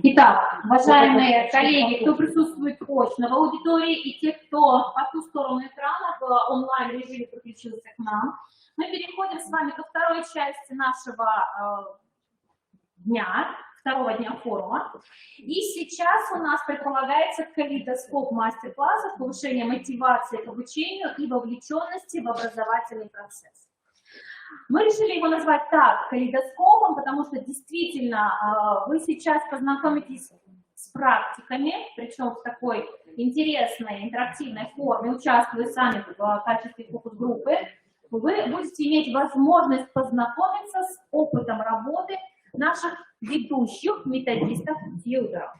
Итак, уважаемые коллеги, кто присутствует очно в аудитории и те, кто по ту сторону экрана в онлайн-режиме подключился к нам, мы переходим с вами ко второй части нашего второго дня форума. И сейчас у нас предполагается калейдоскоп мастер-классов, повышение мотивации к обучению и вовлеченности в образовательный процесс. Мы решили его назвать так, калейдоскопом, потому что действительно вы сейчас познакомитесь с практиками, причем в такой интересной интерактивной форме, участвуя сами в качестве фокус-группы. Вы будете иметь возможность познакомиться с опытом работы наших ведущих методистов-тьюторов.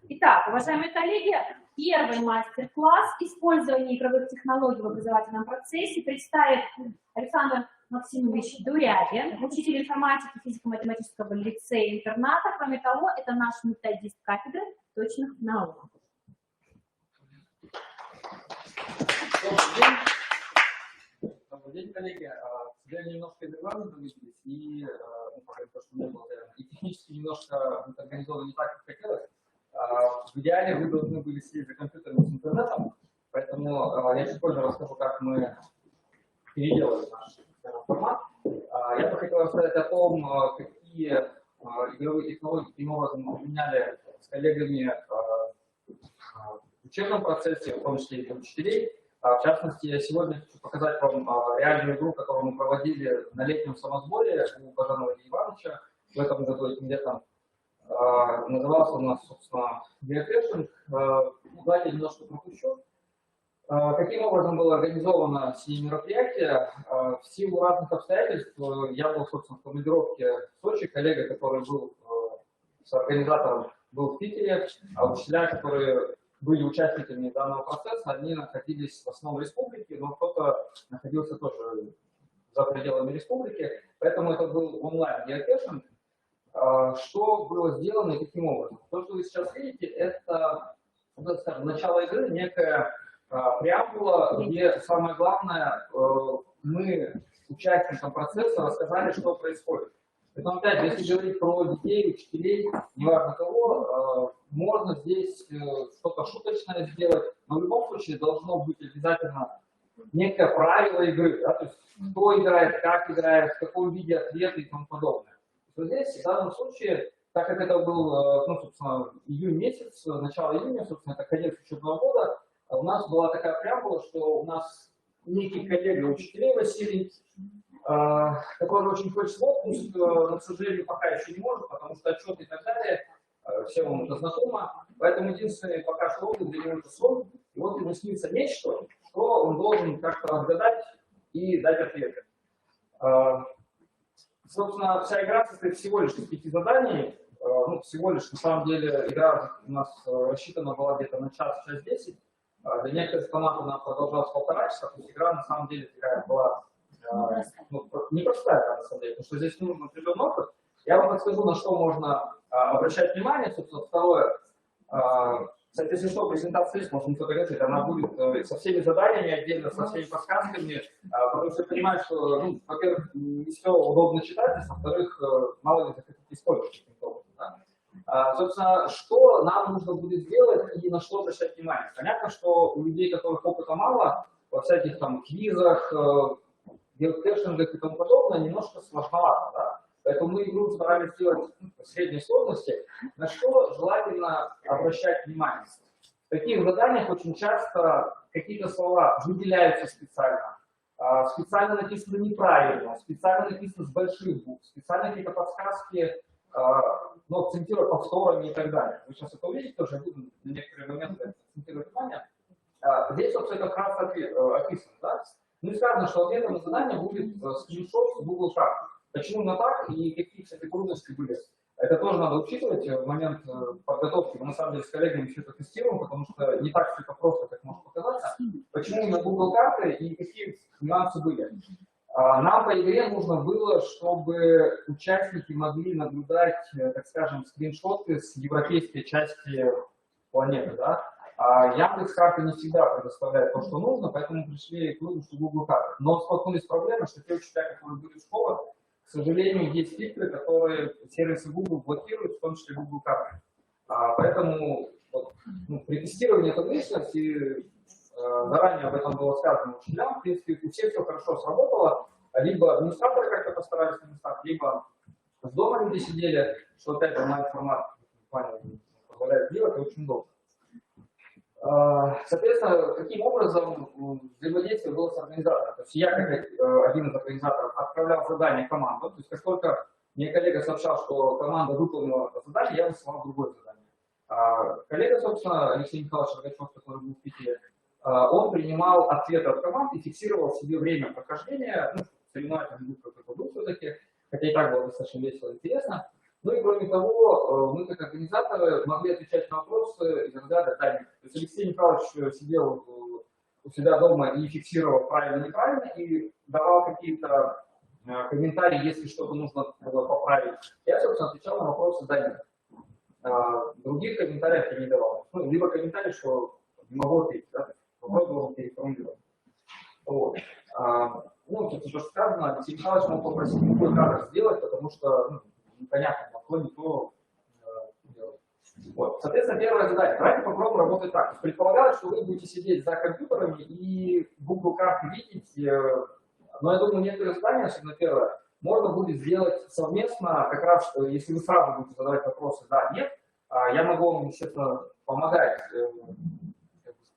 Итак, уважаемые коллеги, первый мастер-класс «Использование игровых технологий в образовательном процессе» представит Александр Максимович Дурябин, учитель информатики физико-математического лицея-интерната. Кроме того, это наш методист кафедры точных наук. Добрый день, коллеги. Я немножко из регламента выделились, и, то, что не было, и технически немножко организовано не так, как хотелось. В идеале вы должны были сидеть за компьютером с интернетом, поэтому я чуть позже расскажу, как мы переделали наш формат. Я бы хотел рассказать о том, какие игровые технологии каким образом мы применяли с коллегами в учебном процессе, в том числе и для учителей. В частности, я сегодня хочу показать вам реальную игру, которую мы проводили на летнем самосборе у Бажанова Ильи Ивановича в этом году, этим летом. Назывался у нас, собственно, геокэшинг. Давайте я немножко пропущу. Каким образом было организовано сие мероприятие? В силу разных обстоятельств я был, собственно, в командировке в Сочи, коллега, который был с организатором, был в Питере, а учителя, которые были участниками данного процесса, они находились в основном республике, но кто-то находился тоже за пределами республики, поэтому это был онлайн-геокэшинг. Что было сделано и каким образом? То, что вы сейчас видите, это, скажем, начало игры, некая преамбула, где самое главное, мы участникам процесса рассказали, что происходит. Поэтому, опять, если говорить про детей, учителей, неважно кого, можно здесь что-то шуточное сделать, но в любом случае должно быть обязательно некое правило игры, да, то есть кто играет, как в каком виде ответы и тому подобное. Вот здесь, в данном случае, так как это был, ну, собственно, июнь месяц, начало июня, собственно, это конец учебного года, у нас была такая преамбула, что у нас некий коллега учителей Василий, который очень хочет в отпуск, но, к сожалению, пока еще не может, потому что отчеты и так далее, всем вам это знакомо. Поэтому единственный пока что отдых для него это сон. И вот ему снится нечто, что он должен как-то разгадать и дать ответы. Собственно, вся игра состоит всего лишь из 5 заданий. Ну, всего лишь, на самом деле, игра у нас рассчитана была где-то на час 10. Для некоторых фанатов она продолжалась 1,5 часа, то есть игра на самом деле такая была непростая, на самом деле, потому что здесь нужно определенный опыт. Я вам подскажу, на что можно обращать внимание. Собственно, второе. Кстати, если что, презентация есть, можно не фотографировать, она будет со всеми заданиями отдельно, со всеми подсказками, потому что я понимаю, что, ну, во-первых, не все удобно читать, а во-вторых, мало ли захотите использовать. Да? Собственно, что нам нужно будет сделать и на что обращать внимание? Понятно, что у людей, которых опыта мало, во всяких там квизах, геокэшингах и тому подобное, немножко сложновато, да? Поэтому мы игру старались сделать в средней сложности, на что желательно обращать внимание. В таких заданиях очень часто какие-то слова выделяются специально, специально написано неправильно, специально написано с больших букв, специально какие-то подсказки, но акцентируя повторами и так далее. Вы сейчас это увидите, тоже я буду на некоторые моменты акцентировать внимание. Здесь, собственно, это вкратце описано. Да? Ну и сказано, что ответом на задание будет скриншот с Google карты. Почему именно так и какие, кстати, трудности были? Это тоже надо учитывать в момент подготовки. Мы на самом деле с коллегами все это тестируем, потому что не так все это просто, как может показаться. Почему именно Google карты и какие нюансы были? Нам по игре нужно было, чтобы участники могли наблюдать, так скажем, скриншоты с европейской части планеты. Да? Яндекс.Карты не всегда предоставляет то, что нужно, поэтому пришли к выводу, что Google карты. Но столкнулись с проблемой, что те учителя, которые были в школах, к сожалению, есть фильтры, которые сервисы Google блокируют, в том числе Google карты. Поэтому вот, при тестировании этого личности заранее об этом было сказано учителям, в принципе, у всех все хорошо сработало, либо администраторы как-то постарались на местах, либо с дома люди сидели, что опять онлайн-формат позволяет делать, очень удобно. Соответственно, каким образом взаимодействие было с организатором? То есть я, как один из организаторов, отправлял задание команду, то есть как только мне коллега сообщал, что команда выполнила задание, я высылал другое задание. Коллега, собственно, Алексей Николаевич Рогачев, который был в Питере, он принимал ответы от команд и фиксировал себе время прохождения, соревновательный какой-то был все-таки, хотя и так было достаточно весело и интересно. Ну и кроме того, мы как организаторы могли отвечать на вопросы иногда до тайминга. То есть Алексей Николаевич сидел у себя дома и фиксировал правильно-неправильно, и давал какие-то комментарии, если что-то нужно было поправить. Я, собственно, отвечал на вопросы до них. Других комментариев я не давал. Либо комментарий, что не могу ответить, да? Вопрос должен переформулировать. Вот. Тут уже сказано, Алексей Николаевич мог попросить любой кадр сделать, потому что непонятно, кто не то делает. Вот. Соответственно, первое задание. Давайте попробуем работать так. Предполагалось, что вы будете сидеть за компьютерами и Google карты видеть, но я думаю, некоторые задания, особенно первое, можно будет сделать совместно, как раз, если вы сразу будете задавать вопросы «да», «нет», я могу вам, естественно, помогать,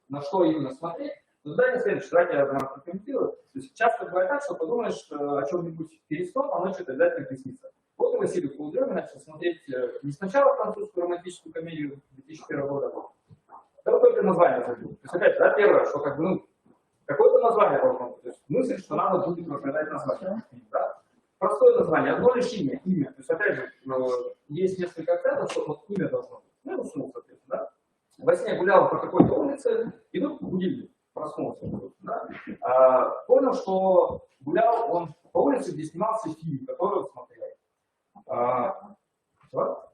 на что именно смотреть. Но задание следующее, давайте я прокомментирую. То есть часто бывает так, что подумаешь о чем-нибудь перед сном, а ночью это обязательно приснится. Вот и Василий в полудреме начал смотреть не сначала французскую романтическую комедию 2001 года, а только название забил. То есть опять, да, первое, что как бы, какое-то название должно быть. То есть мысль, что надо будет разгадать название. Да? Простое название, одно лишь имя. То есть опять же, есть несколько акцентов, что вот имя должно быть. Ну, уснул, соответственно, да? Во сне гулял по какой-то улице, идут будильник, проснулся. Да? Понял, что гулял он по улице, где снимался фильм, который он смотрел. Что?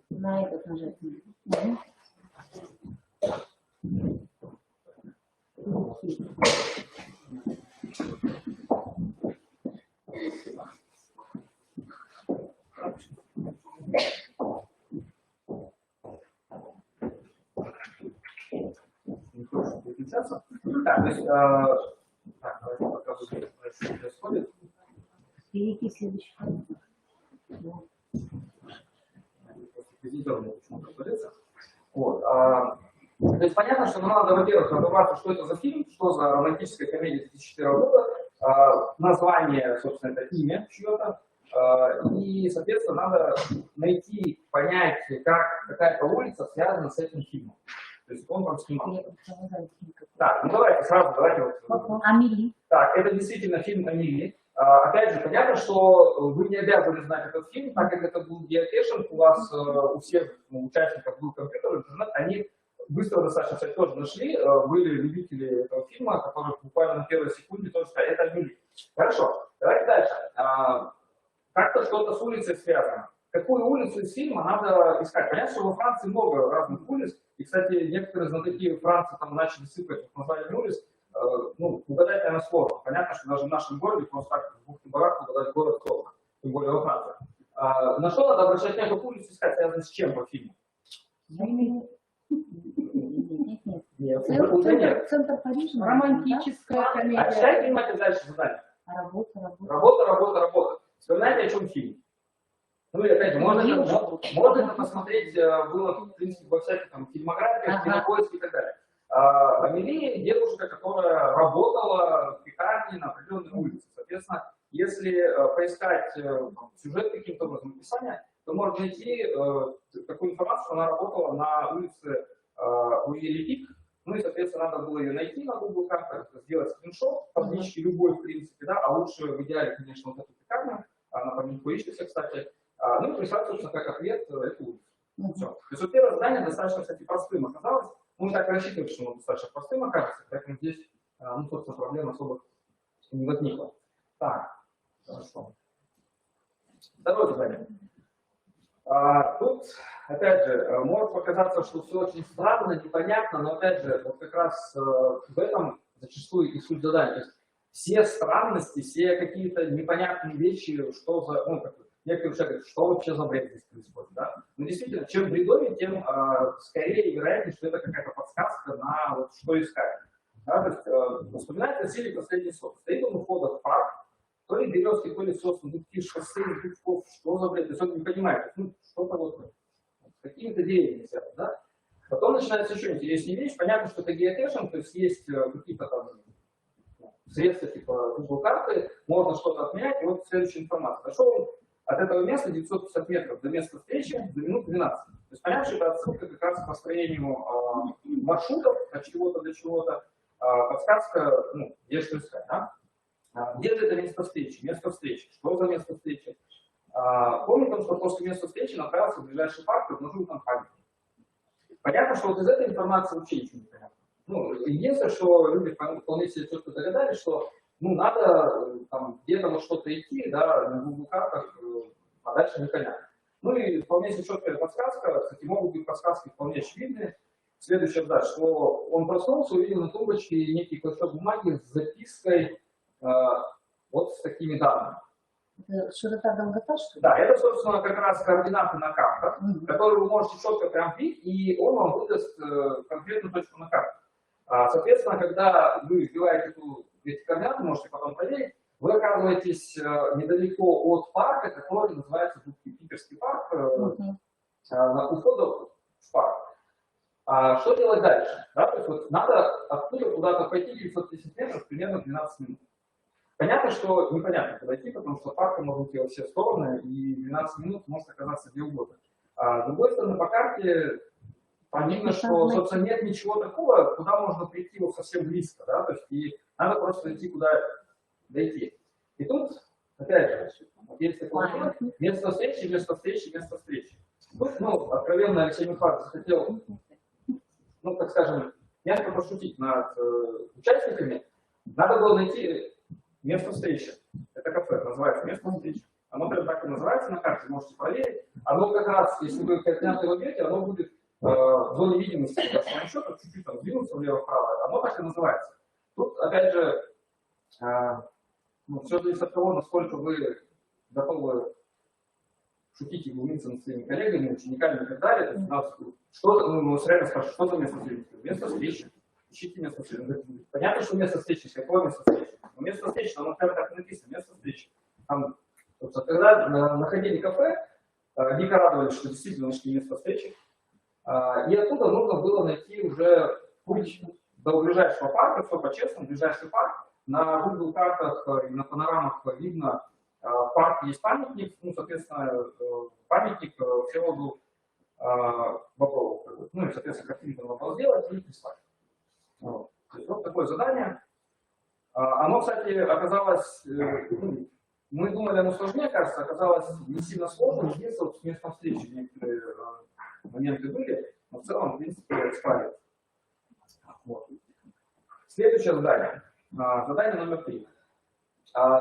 На этот нажать. Так, то есть, давайте покажу, что происходит. Перейти в следующий Вот. То есть понятно, что нам надо, во-первых, разобраться, что это за фильм, что за романтическая комедия 2004 года, название, собственно, это имя чье-то, и, соответственно, надо найти, понять, как какая-то улица связана с этим фильмом. То есть он там снимал. Так, давайте вот. Амели. Так, это действительно фильм Амели. Опять же, понятно, что вы не обязаны знать этот фильм, так как это был геокэшинг, у вас, у всех участников был компьютер, интернет, они быстро достаточно, кстати, тоже нашли, были любители этого фильма, которые буквально на первой секунде тоже сказали, это Амели. Хорошо, давайте дальше. Как-то что-то с улицей связано. Какую улицу из фильма надо искать? Понятно, что во Франции много разных улиц, и, кстати, некоторые знатоки Франции там начали сыпать названием улиц. Угадать, наверное, сложно. Понятно, что даже в нашем городе просто так в бухте-барахте угадать город сложно, тем более во Франции. На что надо обращать внимание, какую улицу искать, связано с чем по фильму? Нет. Центр Парижа. Романтическая комедия. А читайте внимательно дальше задание. Работа. Вспоминайте, о чем фильм. Ну и опять же, можно это посмотреть, было, в принципе, во всяких там фильмографиях, кинопоиске и так далее. Амели — девушка, которая работала в пекарне на определенной улице. Соответственно, если поискать сюжет каким-то образом описания, то можно найти такую информацию, что она работала на улице Уильяма Пик. Ну и, соответственно, надо было ее найти на Google картах, сделать скриншот, таблички любой, в принципе, да, а лучше в идеале, конечно, вот эту пекарню, она по ней ищется, кстати. Ну и прислать, собственно, как ответ эту улицу. Все. То есть вот первое задание достаточно, кстати, простым оказалось. Мы так и рассчитывали, что оно достаточно простым окажется, поэтому здесь, собственно, проблем особо не возникло. Так, хорошо. Второе задание. Тут, опять же, может показаться, что все очень странно, непонятно, но, опять же, вот как раз в этом зачастую и суть задания. То есть все странности, все какие-то непонятные вещи, что за, ну, как некоторые человек говорят, что вообще за бред здесь происходит, да? Но действительно, чем бредовее, тем скорее и вероятнее, что это какая-то подсказка на вот, что искать. Да? То есть, вспоминайте Василий последний сон. Стоит он у входа в парк, то ли березки, то ли сосны, дубки, шоссе, дубков, что за бред, то есть он не понимает, ну, что-то вот с какими-то деревьями связано, да? Потом начинается еще интереснее вещь, понятно, что это геотэшинг, то есть есть какие-то там средства типа Google карты, можно что-то отменять, и вот следующая информация. Дошел он от этого места 950 метров до места встречи за минут 12. То есть понятно, что это отсылка как раз к построению маршрутов от чего-то до чего-то, подсказка, ну, где что искать, да? Где же это место встречи? Место встречи. Что за место встречи? Помните, что после места встречи направился в ближайший парк и обнаружил там памятник. Понятно, что вот из этой информации вообще ничего не понятно. Ну, единственное, что люди вполне себе четко догадались, что ну, надо там где-то вот что-то идти, да, на Google картах, а дальше непонятно. Ну и вполне себе четкая подсказка, кстати, могут быть подсказки вполне очевидные. Следующая задача, что он проснулся, увидел на тумбочке некий клочок бумаги с запиской вот с такими данными. Это широта, долгота, что ли? Да, это, собственно, как раз координаты на картах, которые вы можете четко прям видеть, и он вам выдаст конкретную точку на карте. Соответственно, когда вы вбиваете эти координаты, можете потом проверить, вы оказываетесь недалеко от парка, который называется Питерский парк, у входа в парк. Что делать дальше? Да, то есть вот надо оттуда куда-то пойти 910 метров, примерно 12 минут. Понятно, что непонятно куда идти, потому что парка может идти во все стороны, и 12 минут может оказаться где угодно. С другой стороны, по карте видно, что, собственно, нет ничего такого, куда можно прийти вот совсем близко, да, то есть и надо просто идти, куда дойти. И тут, опять же, вот есть такое место встречи, место встречи, место встречи. Тут, ну, откровенно, Алексей Михайлович захотел, ну, так скажем, мягко пошутить над участниками. Надо было найти место встречи. Это кафе, называется место встречи. Оно прям так и называется на карте, можете проверить. Оно как раз, если вы координаты выберете, оно будет в зоне видимости, по вашему счету, чуть-чуть там сдвинуться влево-вправо. Оно так и называется. Тут, опять же, ну, все зависит от того, насколько вы готовы шутить и глумиться над своими коллегами, учениками и так далее. То есть, мы реально спрашиваем, что за место встречи? Место встречи. Ищите место встречи. Понятно, что место встречи, какое место встречи? Но место встречи, оно прямо так написано, место встречи. Там, когда находили кафе, дико радовались, что действительно нашли место встречи. И оттуда нужно было найти уже путь до ближайшего парка, все по-честному, ближайший парк. На Google картах и на панорамах видно, в парке есть памятник, ну, соответственно, памятник Всеволоду Боброву. Ну и, соответственно, картинку надо было сделать и прислать. Вот. Вот такое задание. Оно, кстати, оказалось, ну, мы думали, оно сложнее, кажется, оказалось не сильно сложным, единственное, с местом встречи некоторые моменты были, но в целом, в принципе, справились. Вот. Следующее задание. Задание номер 3.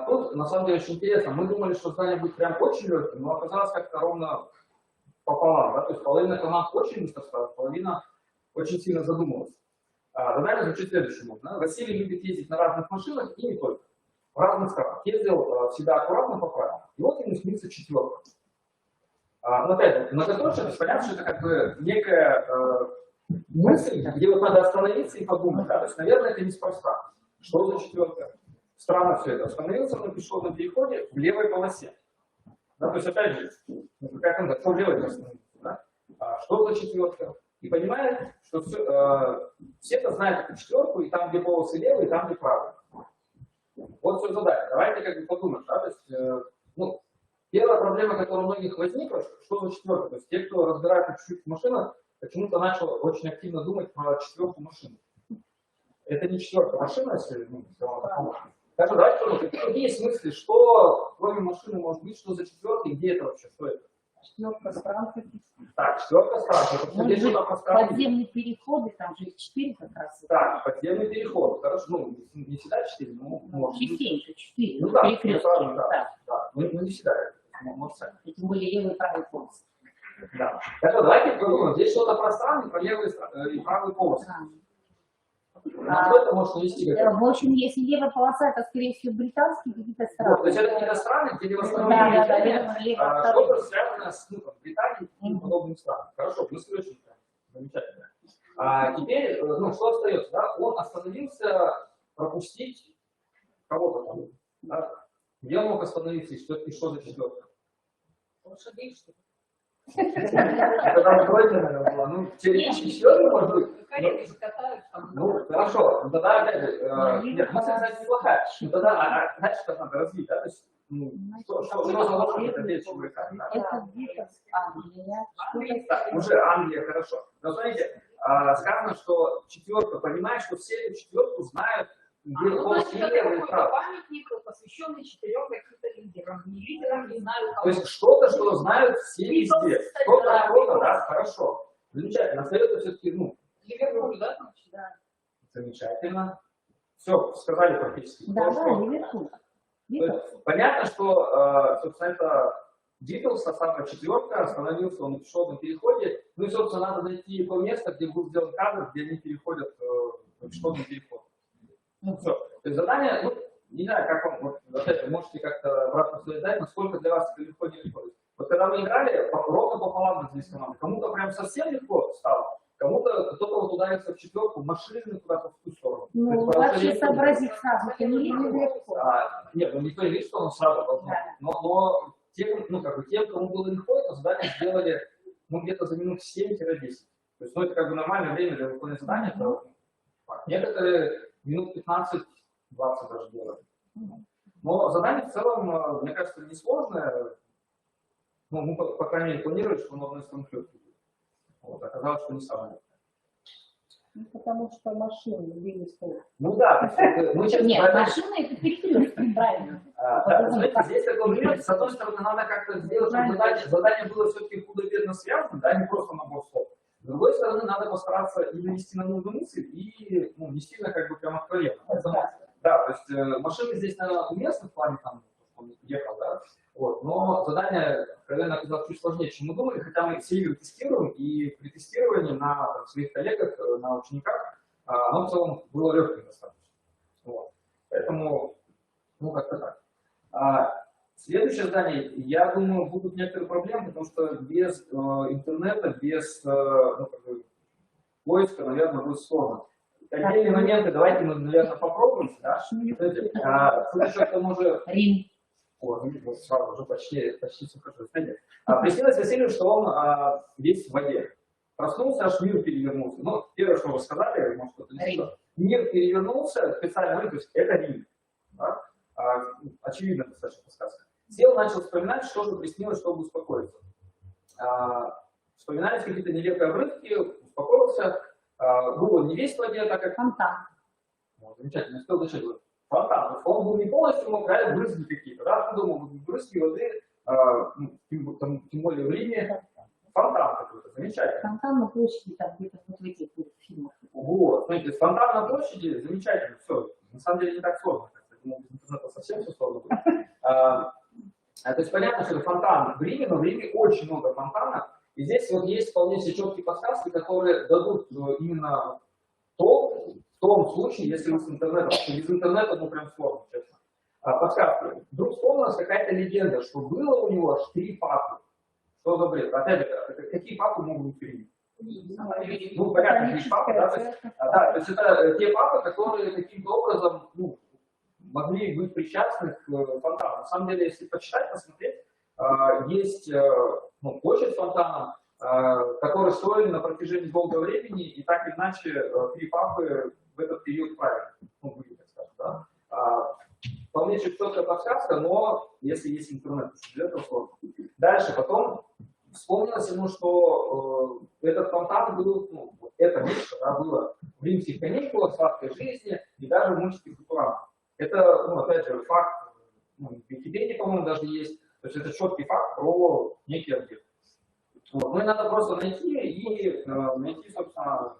Тут, на самом деле, очень интересно. Мы думали, что задание будет прям очень легким, но оказалось как-то ровно пополам. Да? То есть половина команд очень быстро справилась, половина очень сильно задумалась. Задание звучит следующим образом. Василий любит ездить на разных машинах и не только. В разных странах. Ездил всегда аккуратно по правилам. И вот ему снится четверка. Но опять же, многоточие, понятно, что это как бы некая мысль, где вот надо остановиться и подумать. Да? То есть, наверное, это неспроста. Что за четверка? Странно все это. Остановился на пешеходном переходе в левой полосе. Да? То есть, опять же, как он, что в левой остановился? Да? Что за четверка? И понимает, что все-то знают эту четверку, и там, где полосы левые, и там, где правые. Вот все задание. Давайте как бы подумаем. Да? То есть, ну, первая проблема, которая у многих возникла, что за четверка? То есть те, кто разбирается чуть-чуть в машинах, почему-то начал очень активно думать про четверку машин. Это не четверка машина, если даже давайте подумаем, какие есть мысли, что кроме машины может быть, что за четверка, и где это вообще, что это? Четверка странка. Так, четверка странка. Может быть, подземные переходы, там же их 4 как раз. Так, подземный переход. Хорошо, ну, не всегда 4, но может быть. Частенько 4. Ну да, перекрестки. да. Ну не всегда. И тем более левый и правый полос. Да. Так вот, давайте подумаем, здесь что-то про страны, про левые и правые полосы. На что это может навести? В общем, если левая полоса, это, скорее всего, британские какие-то страны. Вот, то есть это какие-то страны, где Да, восстановление да, движения, левая что-то связано с Британией и подобными странами. Хорошо, плюс очень замечательно. Теперь, ну, что остается? Да? Он остановился пропустить кого-то там. Да? Где он мог остановиться и что за четвертое? Лошадей, что ли? Это там тройка, наверное, была. Ну, теоретически четвертый может быть. Кареты же катают там. Ну, хорошо. Ну, тогда, опять же, нет, мысль, кстати, неплохая. Ну, тогда, дальше как надо развить, да? То есть, ну, что за лошадь, это лечь брыками, да? Это где-то Англия. Так, уже Англия, хорошо. Но смотрите, сказано, что четверка, понимаешь, что все эту четверку знают, где полосы левые и правые. Памятник, посвященный 4 каким-то лидерам. Не лидерам, не знаю кому. То есть что-то, что знают все Битлз, везде. кстати, Кто-то, да, да, хорошо. Замечательно. Остается все-таки, ну, Ливерпуль, да? Да, замечательно. Все, сказали практически. да, Хорошо. Ливерпуль. То есть понятно, что, собственно, это Битлз, та самая четверка, остановился он на пешеходном переходе. Ну и, собственно, надо найти то место, где был сделан кадр, где они переходят на пешеходный переход. Все. То есть задание, ну, не знаю, как вам, вот, опять же, можете как-то обратно дать, насколько для вас это легко не легко. Вот когда мы играли, ровно пополам разделились команды. Кому-то прям совсем легко стало, кому-то кто-то вот ударится в четверку, машины куда-то в ту сторону. Ну, вообще сообразить сразу, это не легко. Нет, ну никто не видит, что он сразу должен. Да. Но тем, ну, как бы, тем, кому было легко, это задание сделали, ну, где-то за минут 7-10. То есть, ну, это как бы нормальное время для выполнения задания. Это, некоторые минут 15-20 даже делали. Но задание в целом, мне кажется, несложное. Ну, мы, по крайней мере, планировали, что оно одно из самых легких. Вот, оказалось, что не самое. Ну, потому что машины били стол. Ну да, то есть, мы сейчас... Нет, машина это перекрестки, правильно. Да, смотрите, здесь такой момент, с одной стороны, надо как-то сделать, чтобы задание было все-таки худо-бедно связано, да, не просто набор слов. С другой стороны, надо постараться и навести на нужную мысль, и, ну, не сильно как бы прям откровенно. Поэтому, да, то есть машины здесь, наверное, уместны в плане, там, он ехал, да, вот, но задание, откровенно, оказалось чуть сложнее, чем мы думали, хотя мы все игры тестируем, и при тестировании на там, своих коллегах, на учениках, оно в целом было легким достаточно. Вот. Поэтому, ну, как-то так. Следующее задание, я думаю, будут некоторые проблемы, потому что без интернета, без ну, как бы, поиска, наверное, будет сложно. Отдельные моменты давайте мы, наверное, попробуем. Да? Следующее, к тому же... Рим. О, видите, сразу уже почти все хорошо. Приснилось Василию, что он весь в воде. Проснулся, аж мир перевернулся. Ну, первое, что вы сказали, может, кто-то не сказал. Мир перевернулся, специально, то есть это Рим. Да? Очевидно, достаточно подсказка. Сел, начал вспоминать, что же приснилось, чтобы успокоиться. Вспоминались какие-то нелепые обрывки, успокоился. Был не весь в воде, так как... Фонтан. Вот, замечательно, успел дышать. Фонтан. Он был не полностью, мог реально брызги какие-то. Да? Откуда могут быть брызги воды, тем более в Риме. Фонтан какой-то, замечательно. Фонтан на площади, там где-то вот в этих фильмах. Вот, смотрите, фонтан на площади, замечательно, все. На самом деле не так сложно. Думаю, без интернета совсем все сложно будет. То есть понятно, что это фонтан в Риме, но в Риме очень много фонтанов. И здесь вот есть вполне себе четкие подсказки, которые дадут именно то, в том случае, если вы с интернетом, потому что без интернета, ну прям сложно, честно. Подсказки. Вдруг вспомнилась какая-то легенда, что было у него аж 3 папы. Что за бред? Опять же, какие папы могут быть в Риме? Ну, понятно, 3 папы, да? То есть это те папы, которые каким-то образом, ну, могли быть причастны к фонтану. На самом деле, если почитать, посмотреть, есть ну, площадь фонтана, которые строили на протяжении долгого времени, и так или иначе 3 папы в этот период правили. Ну, были, так скажем, да. Вполне четкая подсказка, но если есть интернет, то для этого сложно. Дальше, потом вспомнилось ему, что этот фонтан был, ну, это место, да, было в римских каникулах, сладкой жизни и даже в мультике Футурама. Это, ну, опять же, факт, ну, в Википедии, по-моему, даже есть, то есть это четкий факт про некий объект. Вот. Ну и надо просто найти и найти, собственно,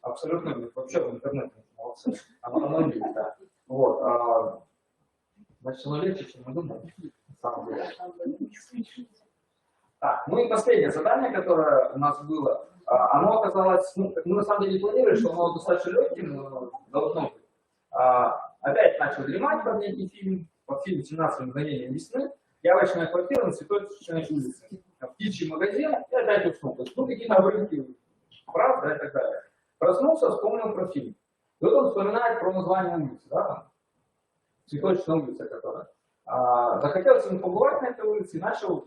абсолютно, вообще в интернете, молодцы, оно есть, да. Вот, значит, оно легче, чем мы думаем, на самом деле. Ну и последнее задание, которое у нас было, оно оказалось, ну, мы на самом деле планировали, что оно достаточно легким, но должно быть. Опять начал дремать под некий фильм, под фильм «17 мгновений весны», явочная квартира на Цветочной улице, птичий магазин, и опять уснул. То есть, ну, какие-то обрывки фраз, да, и так далее. Проснулся, вспомнил про фильм. И вот он вспоминает про название улицы, да, там, Цветочная улица, которая. Захотелось ему побывать на этой улице и начал,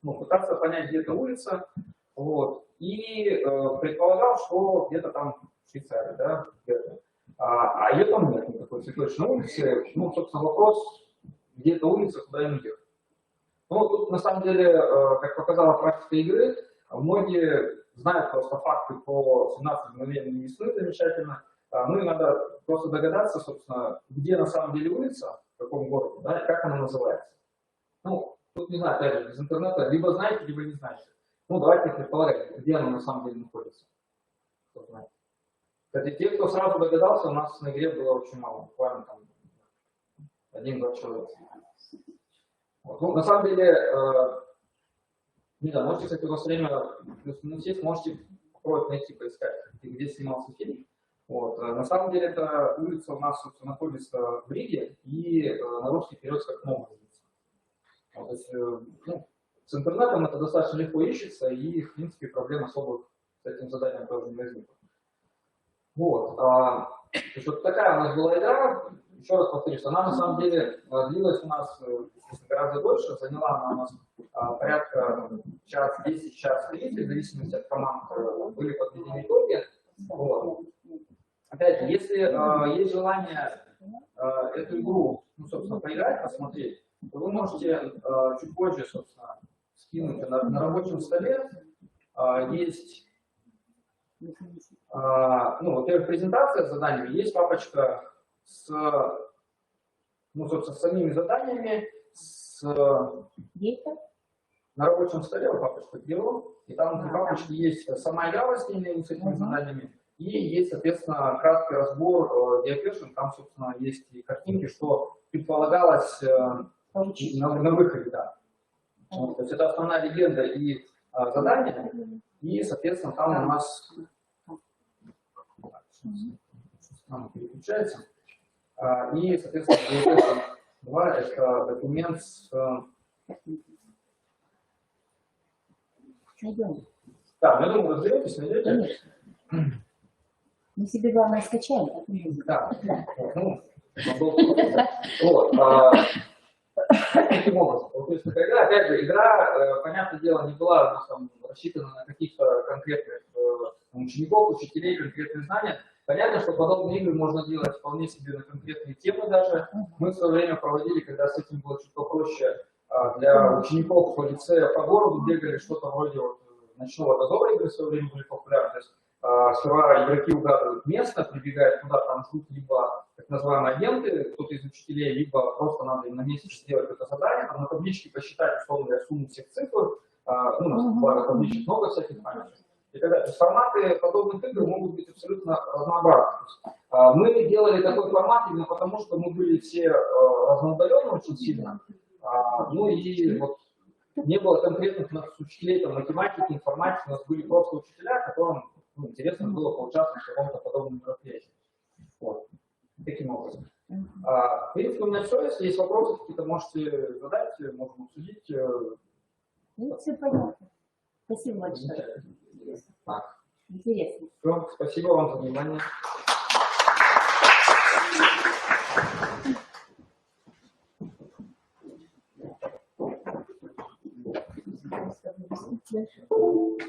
ну, пытаться понять, где эта улица, вот, и предполагал, что где-то там в Швейцарии, да, где-то. А ее там нет, никакой Цветочной улицы. Ну, собственно, вопрос, где эта улица, куда ему ехать. Ну, тут, на самом деле, как показала практика игры, многие знают просто факты по 17 мгновений весны замечательно. Ну, и надо просто догадаться, собственно, где на самом деле улица, в каком городе, да, и как она называется. Ну, тут не знаю, опять же, из интернета, либо знаете, либо не знаете. Ну, давайте предполагать, где она на самом деле находится. Кто знает. Кстати, те, кто сразу догадался, у нас на игре было очень мало, буквально там 1-2 человека. Вот. Ну, на самом деле, не знаю, можете, кстати, у вас время плюс-минус есть, можете попробовать найти, поискать, где снимался фильм. Вот. На самом деле, эта улица у нас, собственно, находится в Риге, и на русский переводится как «Новая улица». Вот, то есть, ну, с интернетом это достаточно легко ищется, и, в принципе, проблем особых с этим заданием тоже не возникло. Вот. То есть, вот такая у нас была игра. Еще раз повторюсь, она на самом деле длилась у нас гораздо дольше, заняла она у нас порядка час 10, час 30, в зависимости от команд, были подведены итоги. Вот. Опять же, если есть желание эту игру, ну, собственно, поиграть, посмотреть, то вы можете чуть позже, собственно, скинуть на рабочем столе. Есть, ну, во-первых, презентация с заданиями, есть папочка с, ну, собственно, с самими заданиями, на рабочем столе вот папочка делала, и там в папочке есть сама игра растения с этими заданиями, и есть, соответственно, краткий разбор диапешн, там, собственно, есть и картинки, что предполагалось на выходе, да. Вот, то есть это основная легенда и задание, и, соответственно, там у нас переключается. И, соответственно, DFS 2 это документ с... Найдем. Да, я думаю, разберетесь, найдете. Конечно. Мы себе главное скачали, а потом Да. Ну, вот. Таким образом, получилась такая игра. Опять же, игра, понятное дело, не была у нас там рассчитана на каких-то конкретных учеников, учителей, конкретные знания. Понятно, что подобные игры можно делать вполне себе на конкретные темы даже. Мы в свое время проводили, когда с этим было чуть попроще, для учеников по лицею по городу бегали, что-то вроде вот ночного дозора игры в свое время были популярны. То есть сперва игроки угадывают место, прибегают туда, там ждут либо так называемые агенты, кто-то из учителей, либо просто надо им на месте сделать это задание, там на табличке посчитать, условно говоря, сумму всех цифр, ну, у нас буквально табличек много всяких памятей. И так далее. То есть форматы подобных игр могут быть абсолютно разнообразны. Мы делали такой формат именно потому, что мы были все разноудалены очень сильно. Ну и вот не было конкретных у нас учителей там, математики, информатики, у нас были просто учителя, которым интересно было поучаствовать в каком-то подобном мероприятии. Вот. Таким образом. В принципе, у меня все. Если есть вопросы, какие-то можете задать, можем обсудить. Ну, все понятно. Спасибо большое. Так. Интересно. Все, спасибо вам за внимание.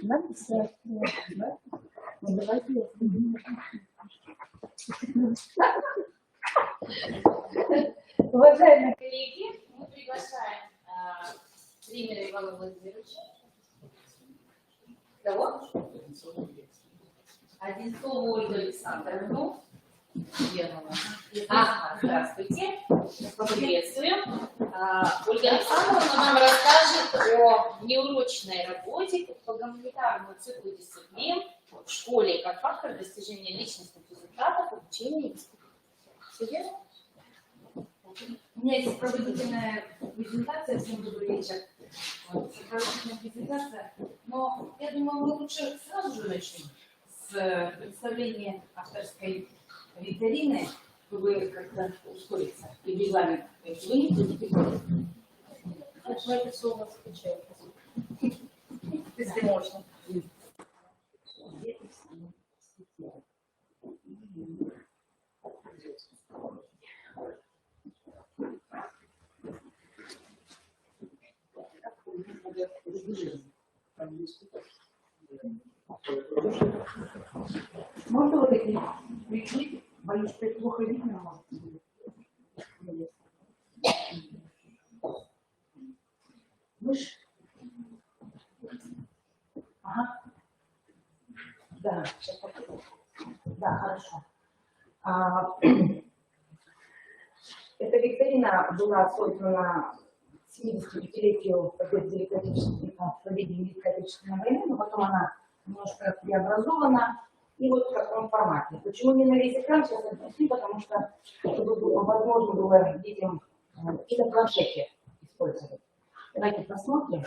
Надо писать. Да? Ну, давайте. Уважаемые коллеги, мы приглашаем тренера Ивана Владимировича. Кого? Одинцову Ольгу Александровну. Ага, здравствуйте. Поприветствуем. Ольга Александровна нам расскажет о неурочной работе по гуманитарному циклу дисциплин в школе как фактор достижения личностных результатов обучения и воспитания. У меня есть проводительная презентация. Всем добрый вечер. Сопроводительная презентация. Но я думаю, мы лучше сразу же начнем с представления авторской викторины, чтобы как-то ускориться. И регламент. Вы не будете говорить. Давайте слово скачать. Если можно. Можно вот такие прикрыть? Боюсь, что это плохо видно, может быть. Выше. Ага. Да, сейчас попробую. Да, хорошо. Эта викторина была создана 75-летию победы Великой Отечественной войны, но потом она немножко преобразована. И вот в таком формате. Почему не на весь экран, сейчас объясню, потому что чтобы возможно было детям и на планшете использовать. Давайте посмотрим.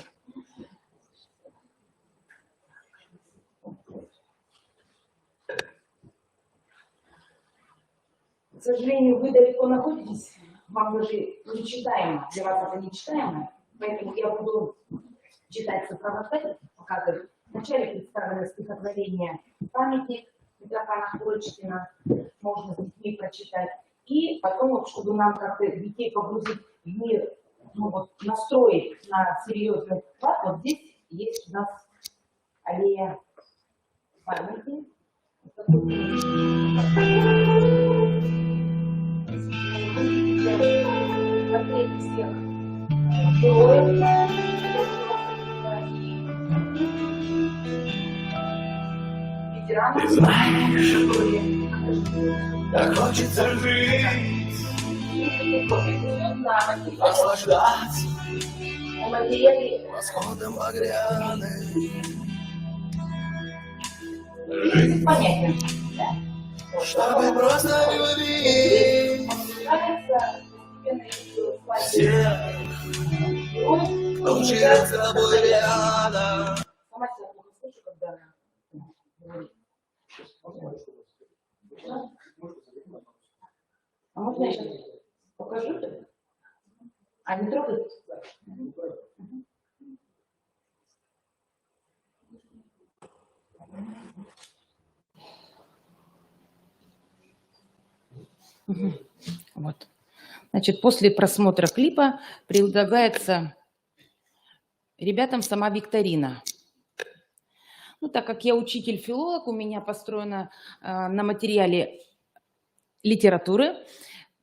К сожалению, вы далеко находитесь, вам даже нечитаемо, для вас это нечитаемо, поэтому я буду читать сопровождатель, показывать. Вначале представлено стихотворение «Памятник» Митрофана Курочкина, можно с детьми прочитать. И потом, вот, чтобы нам как-то детей погрузить в мир, ну, вот, настроить на серьезный вклад, вот здесь есть у нас аллея памяти. Смотреть всех героев. Ты знаешь, так хочется жить, наслаждаться восходом багряным. Жить, чтобы просто любить всех, кто живет с тобой рядом. А можно я сейчас покажу? А не трогай? Вот. Значит, после просмотра клипа предлагается ребятам сама викторина. Ну, так как я учитель-филолог, у меня построено на материале литературы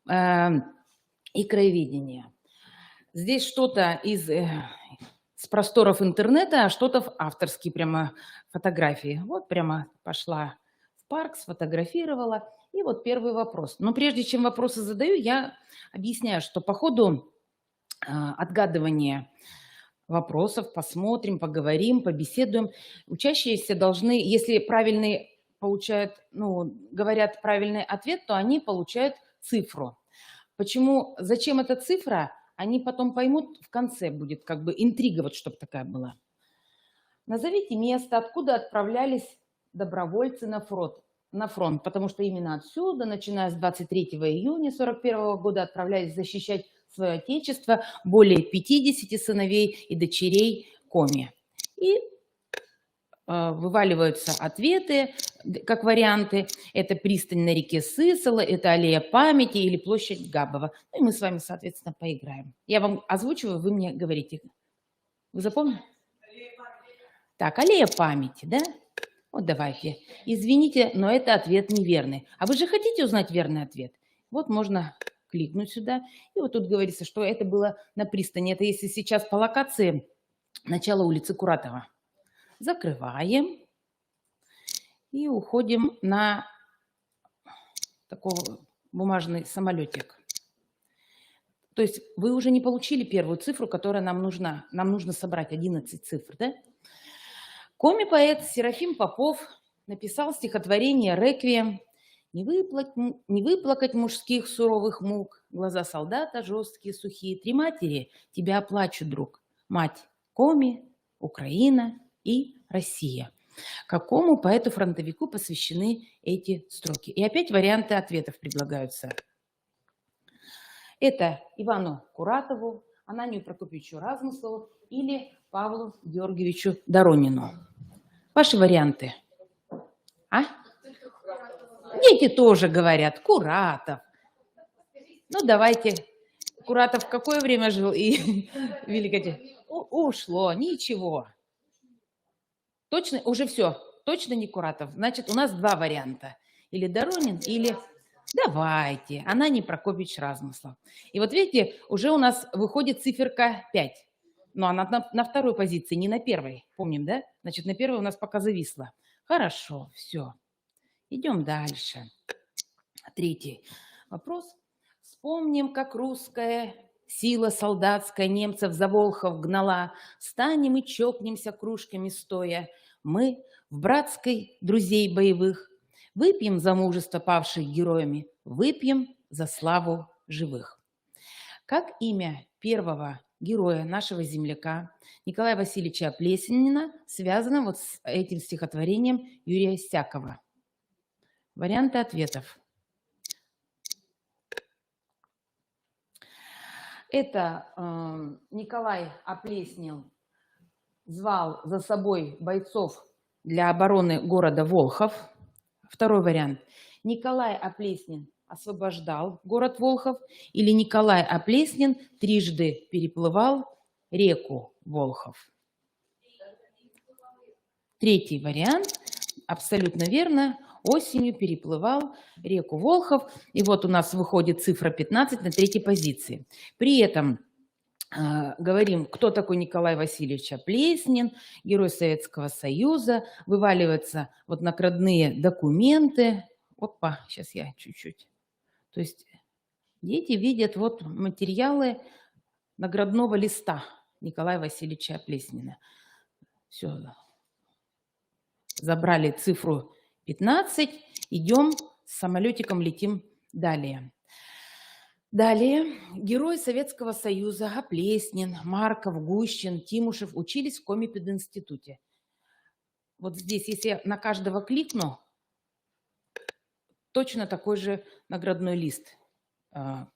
и краеведения. Здесь что-то с просторов интернета, а что-то в авторские прямо фотографии. Вот прямо пошла в парк, сфотографировала. И вот первый вопрос. Но прежде чем вопросы задаю, я объясняю, что по ходу отгадывания вопросов посмотрим, поговорим, побеседуем. Учащиеся должны, если правильный получают, говорят правильный ответ, то они получают цифру. Почему, зачем эта цифра, они потом поймут, в конце будет как бы интрига, вот чтобы такая была. Назовите место, откуда отправлялись добровольцы на фронт, потому что именно отсюда, начиная с 23 июня 1941 года, отправлялись защищать свое отечество более 50 сыновей и дочерей Коми. И вываливаются ответы, как варианты. Это пристань на реке Сысола, это аллея памяти или площадь Габова. Ну и мы с вами, соответственно, поиграем. Я вам озвучиваю, вы мне говорите. Вы запомнили? Так, аллея памяти, да? Вот давайте. Извините, но это ответ неверный. А вы же хотите узнать верный ответ? Вот можно кликнуть сюда. И вот тут говорится, что это было на пристани. Это если сейчас по локации начало улицы Куратова. Закрываем. И уходим на такой бумажный самолетик. То есть вы уже не получили первую цифру, которая нам нужна. Нам нужно собрать 11 цифр, да? Коми-поэт Серафим Попов написал стихотворение «Реквием». Не выплакать мужских суровых мук, глаза солдата жесткие, сухие. 3 матери тебя оплачут, друг. Мать Коми, Украина и Россия. Какому поэту-фронтовику посвящены эти строки? И опять варианты ответов предлагаются. Это Ивану Куратову, Ананию Прокопьевичу Размыслову или Павлу Георгиевичу Доронину. Ваши варианты. А? Дети тоже говорят. Куратов. Ну, давайте. Куратов в какое время жил? И Великое ушло. Ничего. Точно? Уже все. Точно не Куратов. Значит, у нас два варианта. Или Доронин, или... Давайте. Ананий Прокопьевич Размыслов. И вот видите, уже у нас выходит циферка 5. Но она на второй позиции, не на первой. Помним, да? Значит, на первой у нас пока зависла. Хорошо, все. Идем дальше. Третий вопрос. Вспомним, как русская сила солдатская немцев за Волхов гнала. Станем и чокнемся кружками стоя. Мы в братской друзей боевых. Выпьем за мужество павших героями. Выпьем за славу живых. Как имя первого героя нашего земляка Николая Васильевича Плеснина связано вот с этим стихотворением Юрия Стякова? Варианты ответов. Это Николай Оплеснин звал за собой бойцов для обороны города Волхов. Второй вариант. Николай Оплеснин освобождал город Волхов, или Николай Оплеснин трижды переплывал реку Волхов. Третий вариант. Абсолютно верно. Осенью переплывал реку Волхов. И вот у нас выходит цифра 15 на третьей позиции. При этом говорим, кто такой Николай Васильевич Оплеснин, герой Советского Союза. Вываливаются вот наградные документы. Опа, сейчас я чуть-чуть. То есть дети видят вот материалы наградного листа Николая Васильевича Оплеснина. Все. Забрали цифру 15. Идем с самолетиком, летим далее. Далее. Герои Советского Союза Оплеснин, Марков, Гущин, Тимушев учились в Коми-пединституте. Вот здесь, если я на каждого кликну, точно такой же наградной лист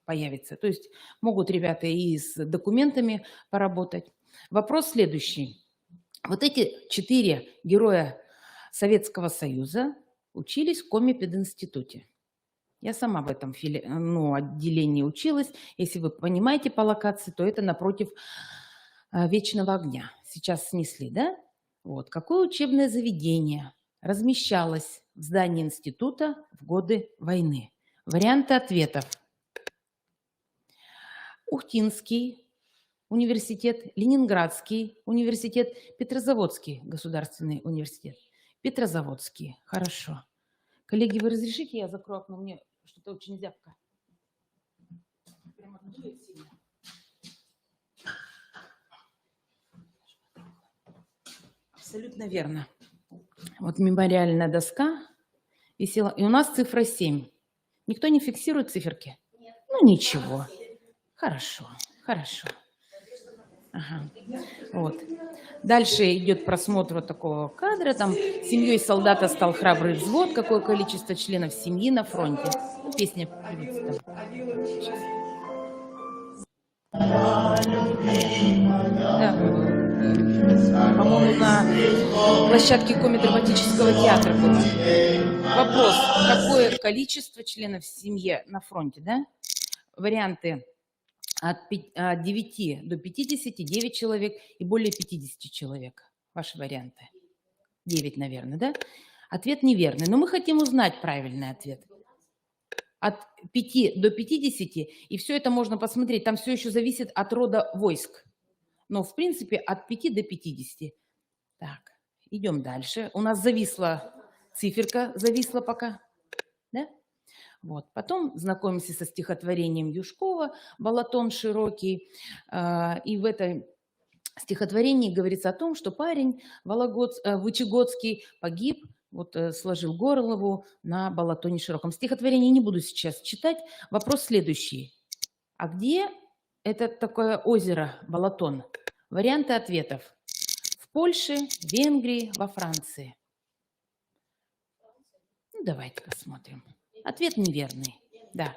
появится. То есть могут ребята и с документами поработать. Вопрос следующий. Вот эти 4 героя Советского Союза учились в Коми-пединституте. Я сама в этом отделении училась. Если вы понимаете по локации, то это напротив Вечного огня. Сейчас снесли, да? Вот. Какое учебное заведение размещалось в здании института в годы войны? Варианты ответов. Ухтинский университет, Ленинградский университет, Петрозаводский государственный университет. Петрозаводский. Хорошо. Коллеги, вы разрешите, я закрою окно? Мне что-то очень зябко. Прямо дует сильно. Абсолютно верно. Вот мемориальная доска висела. И у нас цифра 7. Никто не фиксирует циферки? Нет. Ну, ничего. Хорошо, хорошо. Ага. Вот. Дальше идет просмотр вот такого кадра. Там семьей солдата стал храбрый взвод. Какое количество членов семьи на фронте? Ну, песня певица там. Да. По-моему, на площадке Коми-драматического театра было. Вопрос. Какое количество членов семьи на фронте, да? Варианты. От 9 до 50, 9 человек и более 50 человек. Ваши варианты. 9, наверное, да? Ответ неверный. Но мы хотим узнать правильный ответ. От 5 до 50, и все это можно посмотреть. Там все еще зависит от рода войск. Но, в принципе, от 5 до 50. Так, идем дальше. У нас зависла циферка, зависла пока. Да? Вот. Потом знакомимся со стихотворением Юшкова «Балатон широкий». И в этом стихотворении говорится о том, что парень Вычегодский погиб, вот, сложил голову на балатоне широком. Стихотворение не буду сейчас читать. Вопрос следующий. А где это такое озеро Балатон? Варианты ответов. В Польше, в Венгрии, во Франции. Ну, давайте посмотрим. Ответ неверный. Да.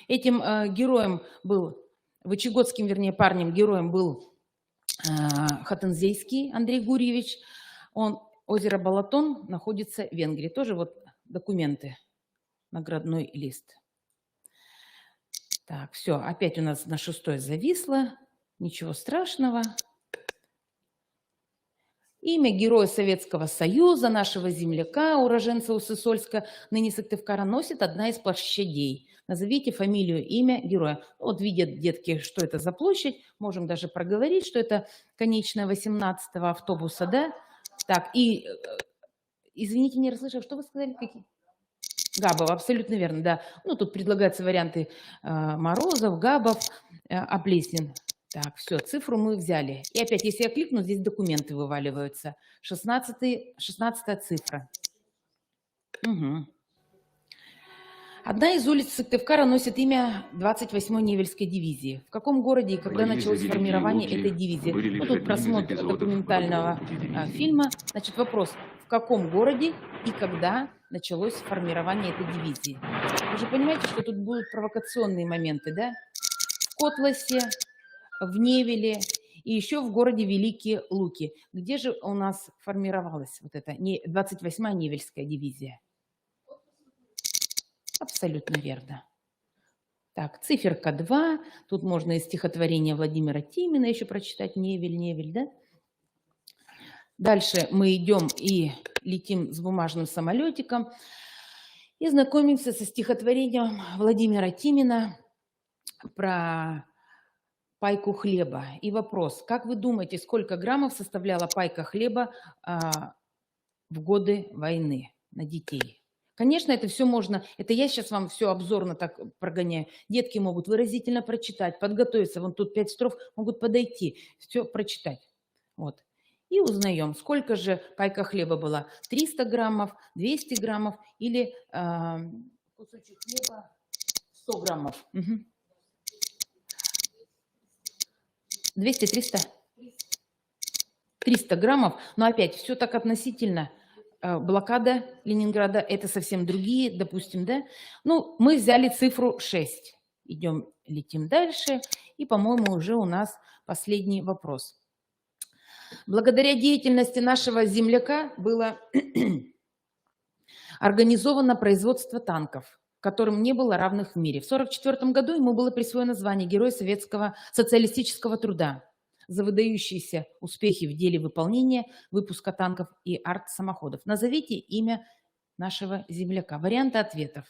Этим героем был, вычегодским, вернее, парнем, героем был Хатынзейский Андрей Гурьевич. Озеро Балатон находится в Венгрии. Тоже вот документы, наградной лист. Так, все, опять у нас на 6 зависло. Ничего страшного. Имя героя Советского Союза, нашего земляка, уроженца Уссысольска, ныне Сыктывкара, носит одна из площадей. Назовите фамилию, имя героя. Вот видят детки, что это за площадь. Можем даже проговорить, что это конечная 18-го автобуса, да? Так, и, извините, не расслышал, что вы сказали? Какие? Габов, абсолютно верно, да. Ну, тут предлагаются варианты Морозов, Габов, Оплеснин. Так, все, цифру мы взяли. И опять, если я кликну, здесь документы вываливаются. 16-я цифра. Угу. Одна из улиц Сыктывкара носит имя 28-й Невельской дивизии. В каком городе и когда началось формирование этой дивизии? Ну, тут просмотр документального фильма. Значит, вопрос. В каком городе и когда началось формирование этой дивизии? Вы же понимаете, что тут будут провокационные моменты, да? В Котласе, в Невеле и еще в городе Великие Луки. Где же у нас формировалась вот эта 28-я Невельская дивизия? Абсолютно верно. Так, циферка 2. Тут можно из стихотворения Владимира Тимина еще прочитать Невель, да? Дальше мы идем и летим с бумажным самолетиком и знакомимся со стихотворением Владимира Тимина про пайку хлеба. И вопрос, как вы думаете, сколько граммов составляла пайка хлеба в годы войны на детей? Конечно, это все можно, это я сейчас вам все обзорно так прогоняю. Детки могут выразительно прочитать, подготовиться. Вон тут 5 строф, могут подойти, все прочитать. Вот. И узнаем, сколько же пайка хлеба была. 300 граммов, 200 граммов или кусочек хлеба 100 граммов. Угу. 200, 300? 300 граммов. Но опять, все так относительно. Блокада Ленинграда, это совсем другие, допустим, да? Ну, мы взяли цифру 6. Идем, летим дальше. И, по-моему, уже у нас последний вопрос. Благодаря деятельности нашего земляка было организовано производство танков, которым не было равных в мире. В 1944 году ему было присвоено звание Героя Советского социалистического труда за выдающиеся успехи в деле выполнения выпуска танков и артсамоходов. Назовите имя нашего земляка. Варианты ответов.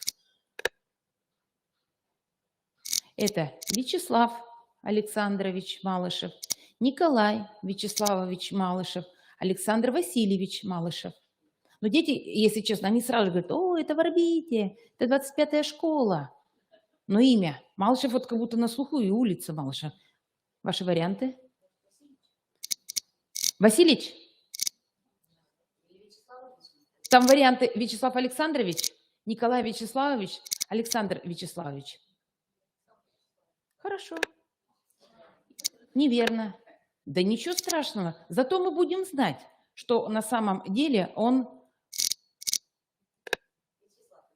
Это Вячеслав Александрович Малышев, Николай Вячеславович Малышев, Александр Васильевич Малышев. Но дети, если честно, они сразу говорят: о, это в орбите, это 25-я школа. Но имя Малышев вот как будто на слуху, и улица Малышев. Ваши варианты? Васильевич? Там варианты: Вячеслав Александрович, Николай Вячеславович, Александр Вячеславович. Хорошо. Неверно. Да ничего страшного. Зато мы будем знать, что на самом деле он...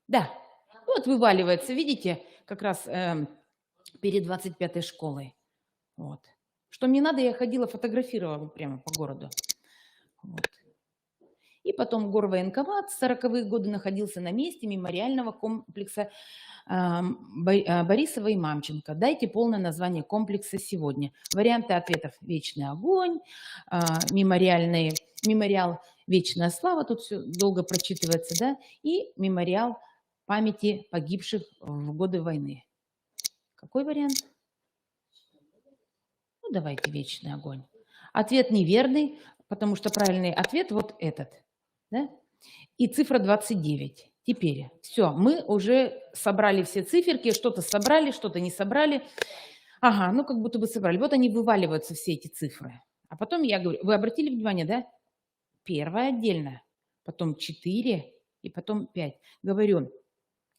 Да, вот вываливается, видите, как раз перед 25-й школой. Вот. Что мне надо, я ходила, фотографировала прямо по городу. Вот. И потом горвоенкомат в 40-е годы находился на месте мемориального комплекса Борисова и Мамченко. Дайте полное название комплекса сегодня. Варианты ответов: «Вечный огонь», мемориал «Вечная слава», тут все долго прочитывается, да, и мемориал памяти погибших в годы войны. Какой вариант? Ну, давайте «Вечный огонь». Ответ неверный, потому что правильный ответ вот этот. Да? И цифра 29. Теперь все, мы уже собрали все циферки, что-то собрали, что-то не собрали. Ага, ну как будто бы собрали. Вот они вываливаются, все эти цифры. А потом я говорю, вы обратили внимание, да? Первая отдельно, потом 4 и потом 5. Говорю,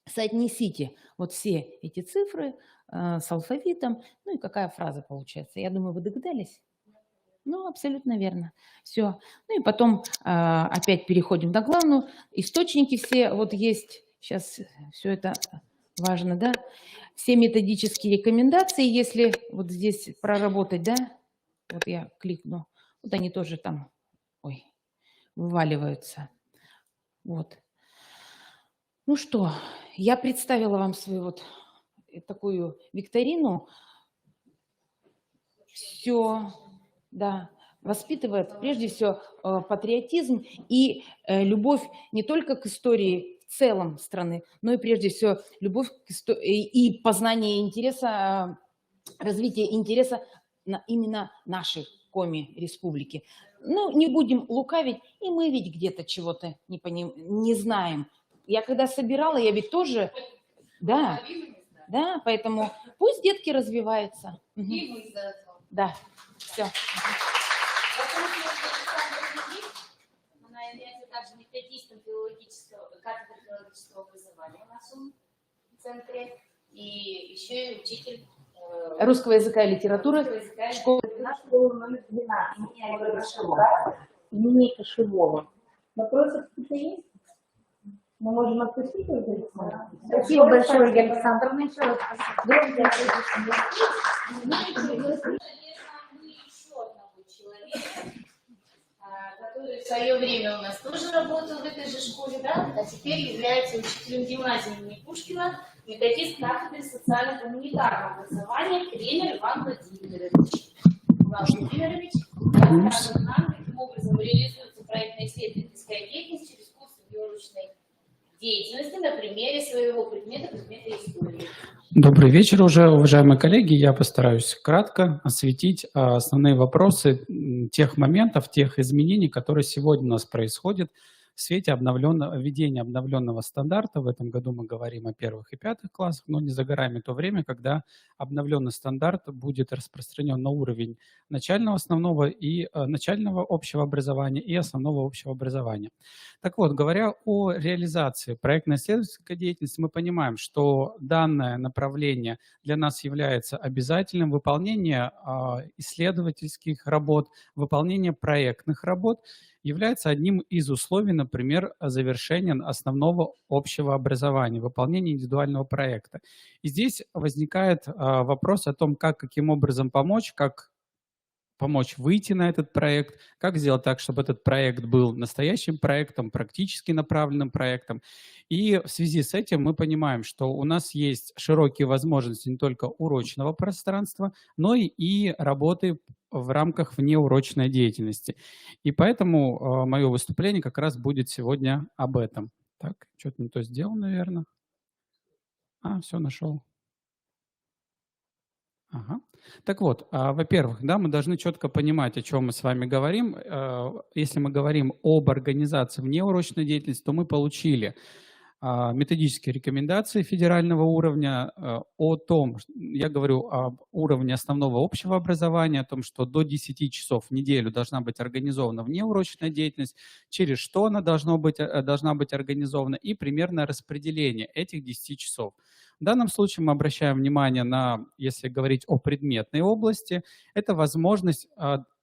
соотнесите вот все эти цифры с алфавитом. Ну и какая фраза получается? Я думаю, вы догадались? Ну, абсолютно верно. Все. Ну и потом опять переходим на главную. Источники все вот есть. Сейчас все это важно, да? Все методические рекомендации, если вот здесь проработать, да? Вот я кликну. Вот они тоже там, ой, вываливаются. Вот. Ну что, я представила вам свою вот такую викторину. Все, да, воспитывает прежде всего патриотизм и любовь не только к истории в целом страны, но и прежде всего любовь к и познание интереса, развитие интереса именно нашей Коми-республики. Ну, не будем лукавить, и мы ведь где-то чего-то не знаем. Я когда собирала, я ведь тоже, да, поэтому пусть детки развиваются. Мгм. Да, все. Она является также методистом кафедры филологического образования в нашем центре. И еще и учитель Русского языка и литературы. Школы. Наш школа номер 12. Имени Кошелева. Вопросы какие-то есть? Мы можем отпустить его? Спасибо большое, Ольга Александровна. Еще раз спасибо. который в свое время у нас тоже работал в этой же школе, да, а теперь является учителем гимназии имени Пушкина, методист кафедры социально-гуманитарного образования Кремер Иван Владимирович. Иван Владимирович расскажет нам, каким образом реализуется проектно-исследовательская деятельность через курсы биоручной деятельности на примере своего предмета истории. Добрый вечер уже, уважаемые коллеги. Я постараюсь кратко осветить основные вопросы тех моментов, тех изменений, которые сегодня у нас происходят в свете введения обновленного стандарта. В этом году мы говорим о первых и пятых классах, но не загораем то время, когда обновленный стандарт будет распространен на уровень начального основного и начального общего образования и основного общего образования. Так вот, говоря о реализации проектно-исследовательской деятельности, мы понимаем, что данное направление для нас является обязательным. Выполнение исследовательских работ, выполнение проектных работ является одним из условий, например, завершения основного общего образования, выполнения индивидуального проекта. И здесь возникает вопрос о том, каким образом помочь, как помочь выйти на этот проект, как сделать так, чтобы этот проект был настоящим проектом, практически направленным проектом. И в связи с этим мы понимаем, что у нас есть широкие возможности не только урочного пространства, но и работы в рамках внеурочной деятельности. И поэтому мое выступление как раз будет сегодня об этом. Так, что-то не то сделал, наверное. Все, нашел. Ага. Так вот, во-первых, да, мы должны четко понимать, о чем мы с вами говорим. Если мы говорим об организации внеурочной деятельности, то мы получили методические рекомендации федерального уровня о том, я говорю об уровне основного общего образования, о том, что до 10 часов в неделю должна быть организована внеурочная деятельность, через что она должна быть организована и примерное распределение этих 10 часов. В данном случае мы обращаем внимание на, если говорить о предметной области, это возможность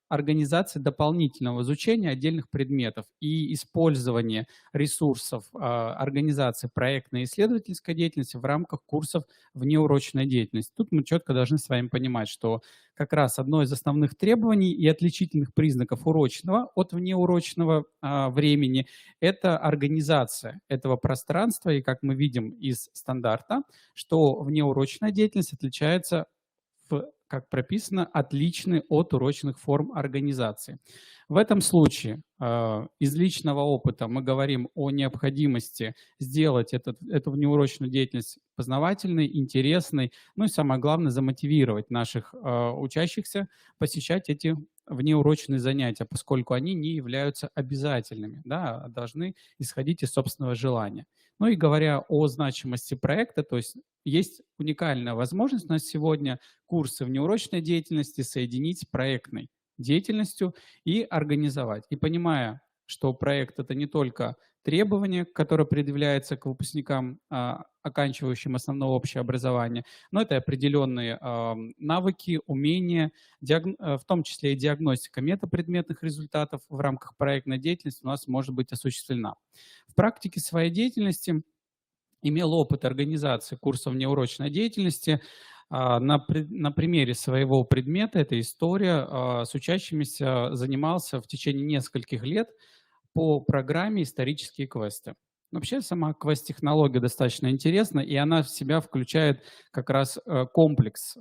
организации дополнительного изучения отдельных предметов и использования ресурсов организации проектной и исследовательской деятельности в рамках курсов внеурочной деятельности. Тут мы четко должны с вами понимать, что как раз одно из основных требований и отличительных признаков урочного от внеурочного времени – это организация этого пространства. И как мы видим из стандарта, что внеурочная деятельность отличается как прописано, отличны от урочных форм организации. В этом случае из личного опыта мы говорим о необходимости сделать эту внеурочную деятельность познавательной, интересной, ну и самое главное, замотивировать наших учащихся посещать эти внеурочные занятия, поскольку они не являются обязательными, да, должны исходить из собственного желания. Ну и говоря о значимости проекта, то есть уникальная возможность у нас сегодня курсы внеурочной деятельности соединить с проектной деятельностью и организовать. И понимая, что проект – это не только требования, которые предъявляются к выпускникам, оканчивающим основное общее образование, но это определенные навыки, умения, в том числе и диагностика метапредметных результатов в рамках проектной деятельности у нас может быть осуществлена. В практике своей деятельности имел опыт организации курсов внеурочной деятельности. На примере своего предмета, эта история, с учащимися занимался в течение нескольких лет по программе «Исторические квесты». Вообще сама квест-технология достаточно интересна, и она в себя включает как раз комплекс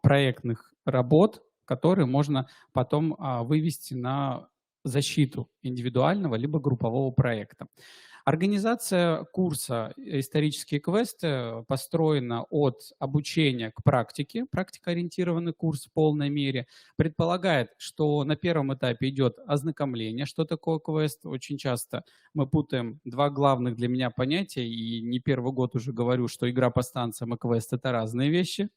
проектных работ, которые можно потом вывести на защиту индивидуального либо группового проекта. Организация курса «Исторические квесты» построена от обучения к практике, практикоориентированный курс в полной мере, предполагает, что на первом этапе идет ознакомление, что такое квест. Очень часто мы путаем два главных для меня понятия, и не первый год уже говорю, что игра по станциям и квест – это разные вещи.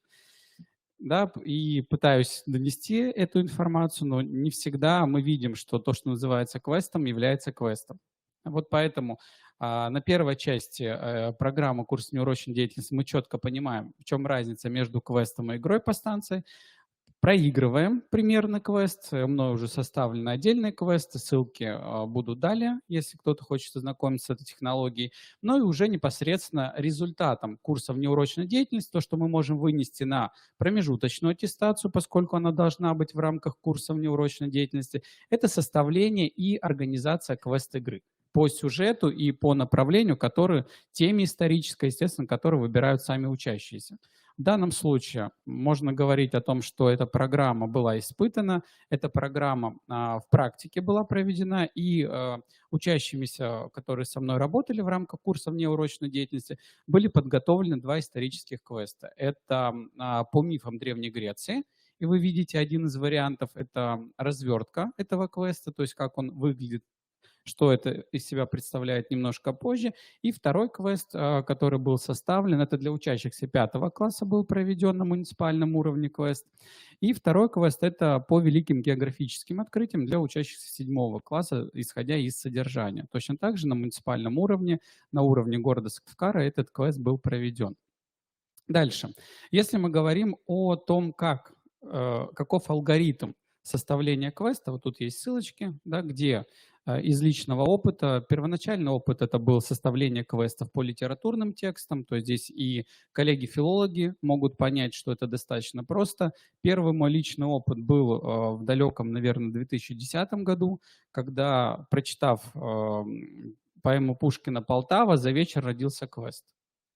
Да, и пытаюсь донести эту информацию, но не всегда мы видим, что то, что называется квестом, является квестом. Вот поэтому на первой части программы курса внеурочной деятельности мы четко понимаем, в чем разница между квестом и игрой по станции. Проигрываем примерно квест, мной уже составлены отдельные квесты, ссылки будут далее, если кто-то хочет ознакомиться с этой технологией. Но и уже непосредственно результатом курса внеурочной деятельности, то, что мы можем вынести на промежуточную аттестацию, поскольку она должна быть в рамках курса внеурочной деятельности, это составление и организация квест-игры по сюжету и по направлению, теме исторической, естественно, которые выбирают сами учащиеся. В данном случае можно говорить о том, что эта программа была испытана, эта программа в практике была проведена, и учащимися, которые со мной работали в рамках курса внеурочной деятельности, были подготовлены два исторических квеста. Это по мифам Древней Греции, и вы видите один из вариантов, это развертка этого квеста, то есть как он выглядит, что это из себя представляет немножко позже. И второй квест, который был составлен, это для учащихся 5 класса был проведен на муниципальном уровне квест. И второй квест – это по великим географическим открытиям для учащихся 7 класса, исходя из содержания. Точно так же на муниципальном уровне, на уровне города Сыктывкара этот квест был проведен. Дальше. Если мы говорим о том, каков алгоритм составления квеста, вот тут есть ссылочки, да, где из личного опыта. Первоначальный опыт – это был составление квестов по литературным текстам, то есть здесь и коллеги-филологи могут понять, что это достаточно просто. Первый мой личный опыт был в далеком, наверное, 2010 году, когда, прочитав поэму Пушкина «Полтава», за вечер родился квест.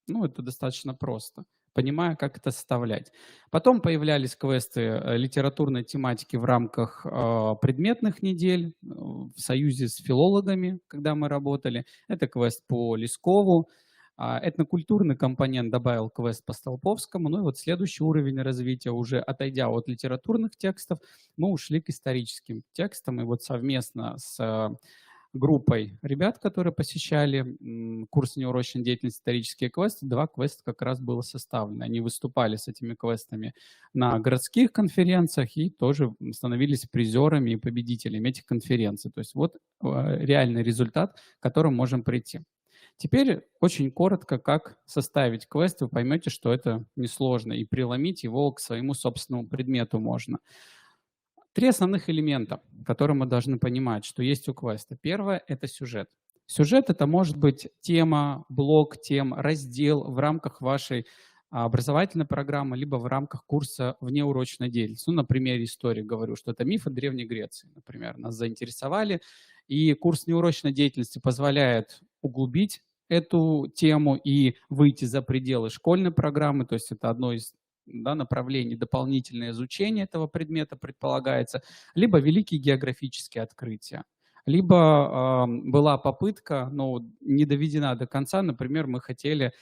Ну, это достаточно просто, понимая, как это составлять. Потом появлялись квесты литературной тематики в рамках предметных недель в союзе с филологами, когда мы работали. Это квест по Лескову. Этнокультурный компонент добавил квест по Столповскому. Ну и вот следующий уровень развития, уже отойдя от литературных текстов, мы ушли к историческим текстам. И вот совместно с группой ребят, которые посещали курс внеурочной деятельности «Исторические квесты», два квеста как раз было составлено. Они выступали с этими квестами на городских конференциях и тоже становились призерами и победителями этих конференций. То есть вот реальный результат, к которому можем прийти. Теперь очень коротко, как составить квест. Вы поймете, что это несложно, и преломить его к своему собственному предмету можно. 3 основных элемента, которые мы должны понимать, что есть у квеста. Первое – это сюжет. Сюжет – это может быть тема, блок тем, раздел в рамках вашей образовательной программы, либо в рамках курса внеурочной деятельности. Ну, на примере истории говорю, что это мифы Древней Греции, например, нас заинтересовали. И курс внеурочной деятельности позволяет углубить эту тему и выйти за пределы школьной программы, то есть это одно из направлений, дополнительное изучение этого предмета предполагается, либо великие географические открытия, либо была попытка, но не доведена до конца, например, мы хотели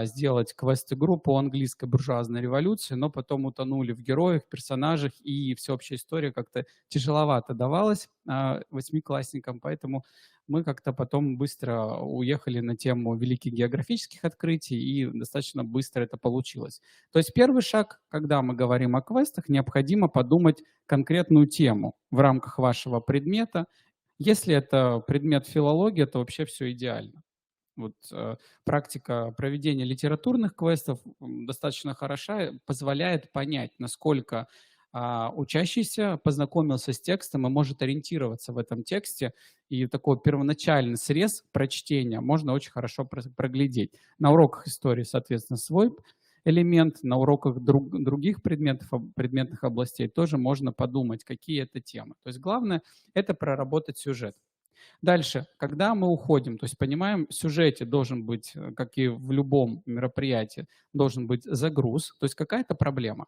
сделать квест-игру по английской буржуазной революции, но потом утонули в героях, персонажах, и всеобщая история как-то тяжеловато давалась 8-классникам, поэтому мы как-то потом быстро уехали на тему великих географических открытий, и достаточно быстро это получилось. То есть первый шаг, когда мы говорим о квестах, необходимо подумать конкретную тему в рамках вашего предмета, Если это предмет филологии, то вообще все идеально. Вот, практика проведения литературных квестов достаточно хороша, позволяет понять, насколько учащийся познакомился с текстом и может ориентироваться в этом тексте. И такой первоначальный срез прочтения можно очень хорошо проглядеть. На уроках истории, соответственно, свой элемент, на уроках других предметных областей тоже можно подумать, какие это темы. То есть главное – это проработать сюжет. Дальше, когда мы уходим, то есть понимаем, в сюжете должен быть, как и в любом мероприятии, должен быть загруз, то есть какая-то проблема.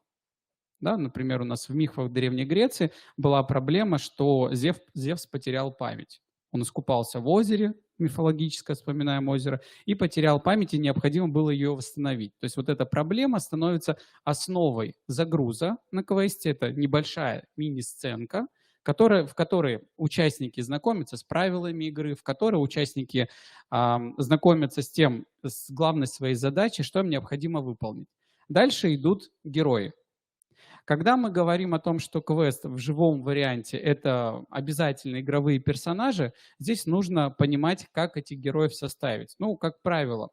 Да, например, у нас в мифах Древней Греции была проблема, что Зевс потерял память. Он искупался в озере, мифологическое, вспоминаем озеро, и потерял память, и необходимо было ее восстановить. То есть вот эта проблема становится основой загруза на квесте. Это небольшая мини-сценка, в которой участники знакомятся с правилами игры, в которой участники знакомятся с главной своей задачей, что им необходимо выполнить. Дальше идут герои. Когда мы говорим о том, что квест в живом варианте – это обязательно игровые персонажи, здесь нужно понимать, как этих героев составить. Ну, как правило,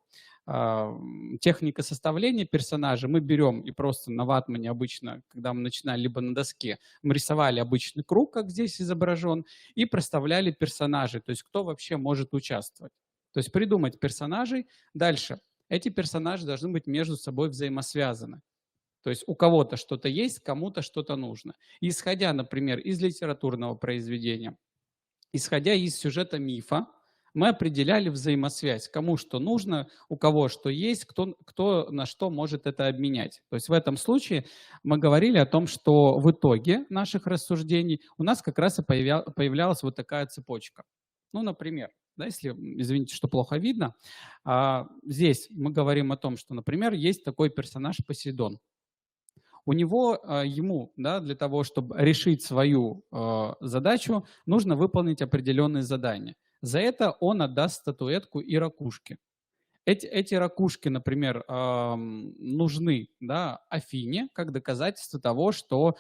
техника составления персонажа мы берем и просто на ватмане обычно, когда мы начинали, либо на доске, мы рисовали обычный круг, как здесь изображен, и проставляли персонажей, то есть кто вообще может участвовать. То есть придумать персонажей. Дальше. Эти персонажи должны быть между собой взаимосвязаны. То есть у кого-то что-то есть, кому-то что-то нужно. Исходя, например, из литературного произведения, исходя из сюжета мифа, мы определяли взаимосвязь, кому что нужно, у кого что есть, кто на что может это обменять. То есть в этом случае мы говорили о том, что в итоге наших рассуждений у нас как раз и появлялась вот такая цепочка. Ну, например, да, если, извините, что плохо видно, здесь мы говорим о том, что, например, есть такой персонаж Посейдон. Ему, да, для того, чтобы решить свою задачу, нужно выполнить определенные задания. За это он отдаст статуэтку и ракушки. Эти ракушки, например, нужны, да, Афине как доказательство того, что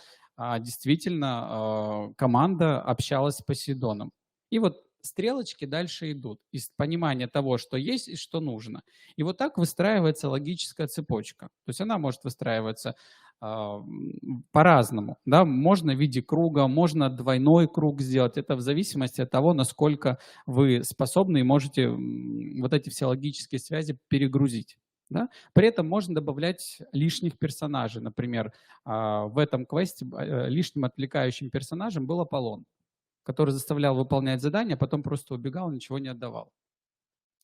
действительно команда общалась с Посейдоном. И вот стрелочки дальше идут из понимания того, что есть и что нужно. И вот так выстраивается логическая цепочка. То есть она может выстраиваться по-разному. Да? Можно в виде круга, можно двойной круг сделать. Это в зависимости от того, насколько вы способны и можете вот эти все логические связи перегрузить. Да? При этом можно добавлять лишних персонажей. Например, в этом квесте лишним отвлекающим персонажем был Аполлон, который заставлял выполнять задания, а потом просто убегал, ничего не отдавал.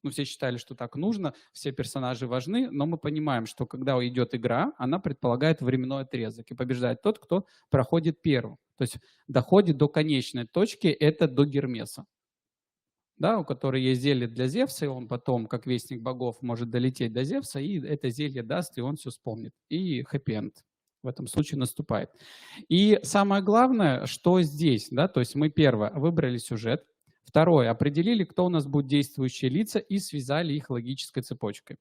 Ну, все считали, что так нужно, все персонажи важны, но мы понимаем, что когда идет игра, она предполагает временной отрезок, и побеждает тот, кто проходит первым. То есть доходит до конечной точки, это до Гермеса, да, у которого есть зелье для Зевса, и он потом, как вестник богов, может долететь до Зевса, и это зелье даст, и он все вспомнит. И хэппи-энд в этом случае наступает. И самое главное, что здесь, да, то есть мы первое, выбрали сюжет, второе, определили, кто у нас будут действующие лица и связали их логической цепочкой.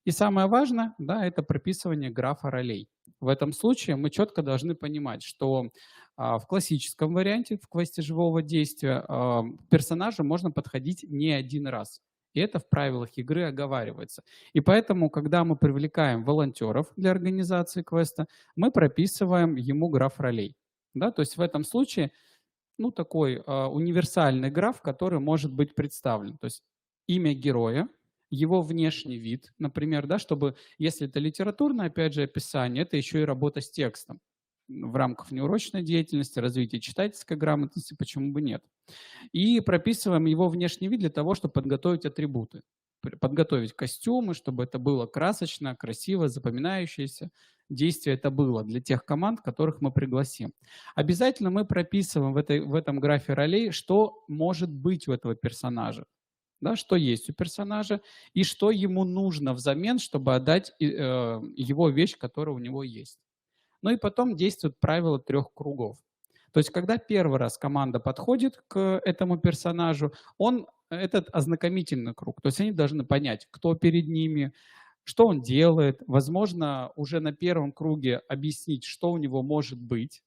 И самое важное, да, это прописывание графа ролей. В этом случае мы четко должны понимать, что в классическом варианте, в квесте живого действия, к персонажу можно подходить не один раз. И это в правилах игры оговаривается. И поэтому, когда мы привлекаем волонтеров для организации квеста, мы прописываем ему граф ролей. Да, то есть в этом случае такой универсальный граф, который может быть представлен. То есть имя героя, его внешний вид, например, да, чтобы, если это литературное, опять же, описание, это еще и работа с текстом в рамках неурочной деятельности, развития читательской грамотности, почему бы нет. И прописываем его внешний вид для того, чтобы подготовить атрибуты, подготовить костюмы, чтобы это было красочно, красиво, запоминающееся. Действие это было для тех команд, которых мы пригласим. Обязательно мы прописываем в этом графе ролей, что может быть у этого персонажа, да, что есть у персонажа и что ему нужно взамен, чтобы отдать его вещь, которая у него есть. Ну и потом действует правило 3 кругов. То есть когда первый раз команда подходит к этому персонажу, этот ознакомительный круг. То есть они должны понять, кто перед ними, что он делает. Возможно, уже на первом круге объяснить, что у него может быть.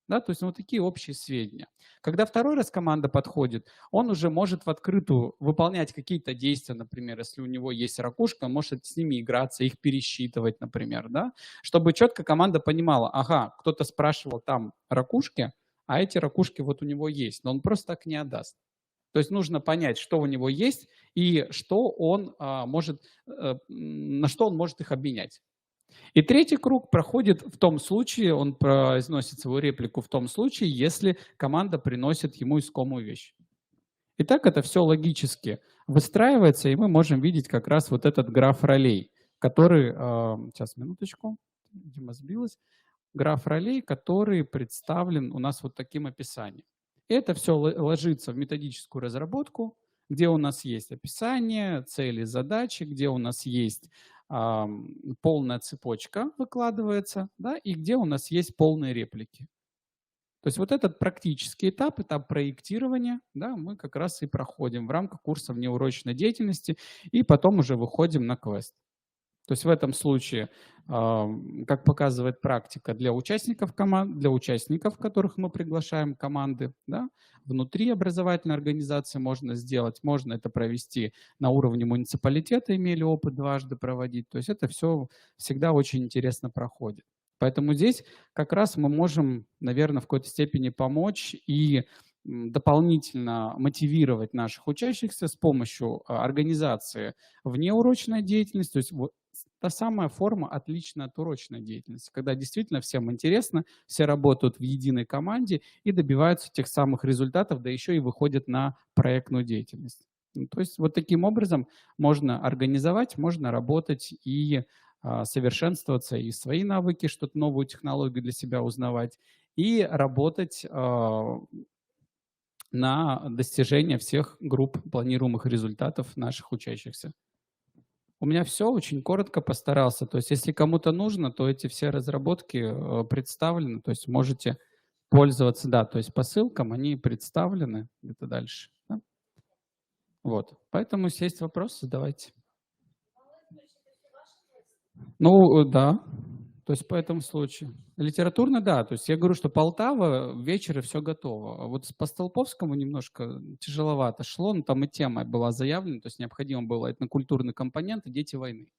Да, то есть вот такие общие сведения. Когда второй раз команда подходит, он уже может в открытую выполнять какие-то действия, например, если у него есть ракушка, он может с ними играться, их пересчитывать, например, да, чтобы четко команда понимала, ага, кто-то спрашивал там ракушки, а эти ракушки вот у него есть, но он просто так не отдаст. То есть нужно понять, что у него есть и что он может, на что он может их обменять. И третий круг проходит в том случае, он произносит свою реплику в том случае, если команда приносит ему искомую вещь. И так это все логически выстраивается, и мы можем видеть как раз вот этот граф ролей, который, сейчас, минуточку, Дима сбилась, граф ролей, который представлен у нас вот таким описанием. Это все ложится в методическую разработку, где у нас есть описание, цели, задачи, где у нас есть полная цепочка выкладывается, да, и где у нас есть полные реплики. То есть вот этот практический этап, этап проектирования, да, мы как раз и проходим в рамках курса внеурочной деятельности, и потом уже выходим на квест. То есть в этом случае, как показывает практика, для участников команд, для участников, которых мы приглашаем команды, да, внутри образовательной организации можно сделать, можно это провести на уровне муниципалитета, имели опыт дважды проводить. То есть это все всегда очень интересно проходит. Поэтому здесь как раз мы можем, наверное, в какой-то степени помочь и дополнительно мотивировать наших учащихся с помощью организации внеурочной деятельности, то есть вот та самая форма отличная от урочной деятельности, когда действительно всем интересно, все работают в единой команде и добиваются тех самых результатов, да еще и выходят на проектную деятельность. То есть вот таким образом можно организовать, можно работать и совершенствоваться, и свои навыки, что-то новую технологию для себя узнавать, и работать на достижение всех групп планируемых результатов наших учащихся. У меня все, очень коротко постарался. То есть если кому-то нужно, то эти все разработки представлены, то есть можете пользоваться, да, то есть по ссылкам они представлены где-то дальше. Да? Вот, поэтому если есть вопросы, задавайте. Ну, да, то есть по этому случаю. Литературно, да, то есть я говорю, что Полтава, вечер и все готово. А вот по Столповскому немножко тяжеловато шло, но там и тема была заявлена, то есть необходимо было этнокультурный компонент и дети войны.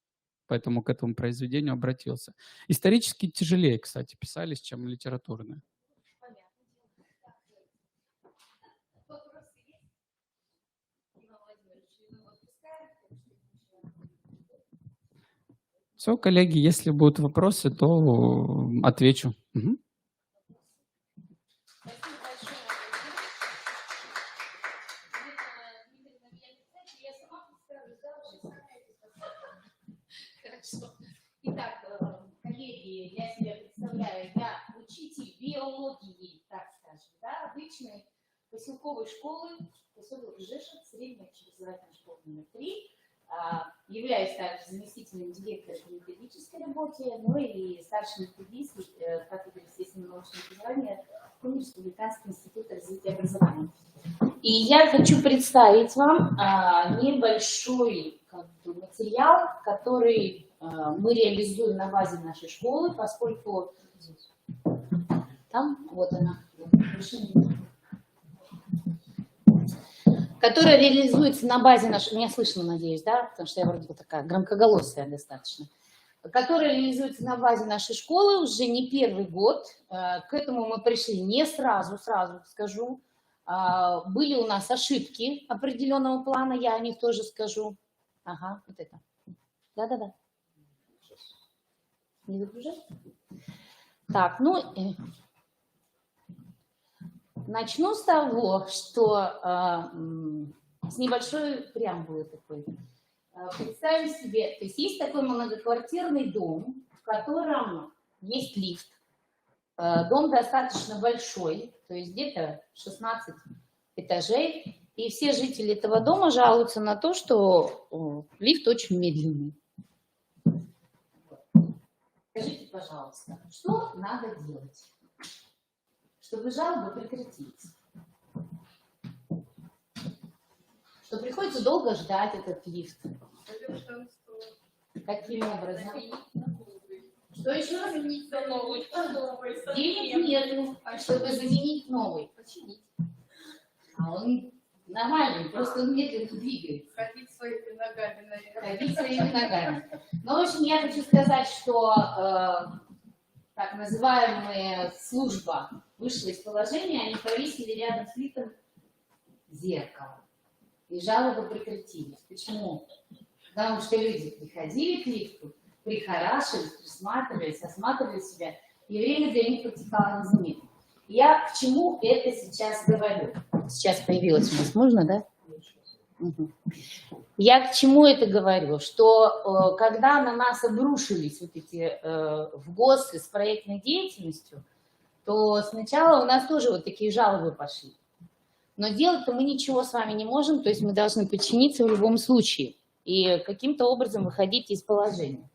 Поэтому к этому произведению обратился. Исторически тяжелее, кстати, писались, чем литературные. Все, коллеги, если будут вопросы, то отвечу. Угу. Хорошо. Итак, коллеги, я себя представляю, я учитель биологии, так скажем, да, обычной поселковой школы, поселок Жешев, средняя общеобразовательная школа номер 3. Являюсь также заместителем директора по методической работе, ну и старшим методист кафедры естественного научного образования Республиканского института развития образования. И я хочу представить вам небольшой материал, который мы реализуем на базе нашей школы, поскольку там, вот она, которая реализуется на базе нашей, меня слышно, надеюсь, да, потому что я вроде бы такая громкоголосая достаточно, которая реализуется на базе нашей школы уже не первый год. К этому мы пришли не сразу скажу. Были у нас ошибки определенного плана, я о них тоже скажу. Ага, вот это. Да-да-да. Не загружать? Так, ну... Начну с того, что с небольшой преамбулы такой. Представим себе, то есть такой многоквартирный дом, в котором есть лифт. Дом достаточно большой, то есть где-то 16 этажей. И все жители этого дома жалуются на то, что лифт очень медленный. Скажите, пожалуйста, что надо делать, чтобы жалобы прекратить? Что приходится долго ждать этот лифт. Каким образом? Что еще раз? Денег нету, чтобы заменить новый. Починить. А он нормальный, просто он медленно двигается. Ходить своими ногами, наверное. Ходить своими ногами. Ну, в общем, я хочу сказать, что так называемая служба вышла из положения, они повесили рядом с лифтом зеркало. И жалобы прекратились. Почему? Потому что люди приходили к лифту, прихорашивались, присматривались, осматривали себя, и время для них протекало незаметно. Я к чему это сейчас говорю? Сейчас появилось у нас, можно, да? Угу. Я к чему это говорю? Что когда на нас обрушились вот эти ВГОСы с проектной деятельностью, то сначала у нас тоже вот такие жалобы пошли. Но делать-то мы ничего с вами не можем, то есть мы должны подчиниться в любом случае и каким-то образом выходить из положения.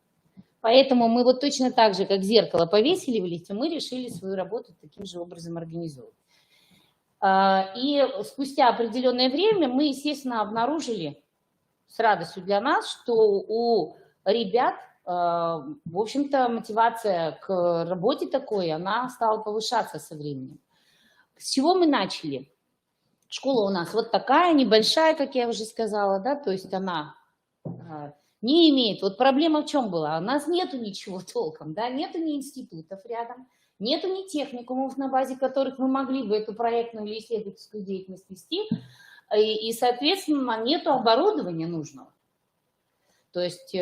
Поэтому мы вот точно так же, как зеркало повесили в лифте, мы решили свою работу таким же образом организовать. И спустя определенное время мы, естественно, обнаружили с радостью для нас, что у ребят, в общем-то, мотивация к работе такой, она стала повышаться со временем. С чего мы начали? Школа у нас вот такая, небольшая, как я уже сказала, да, то есть она не имеет. Вот проблема в чем была? У нас нету ничего толком, да, нету ни институтов рядом, нету ни техникумов, на базе которых мы могли бы эту проектную или исследовательскую деятельность вести, и соответственно, нету оборудования нужного. То есть,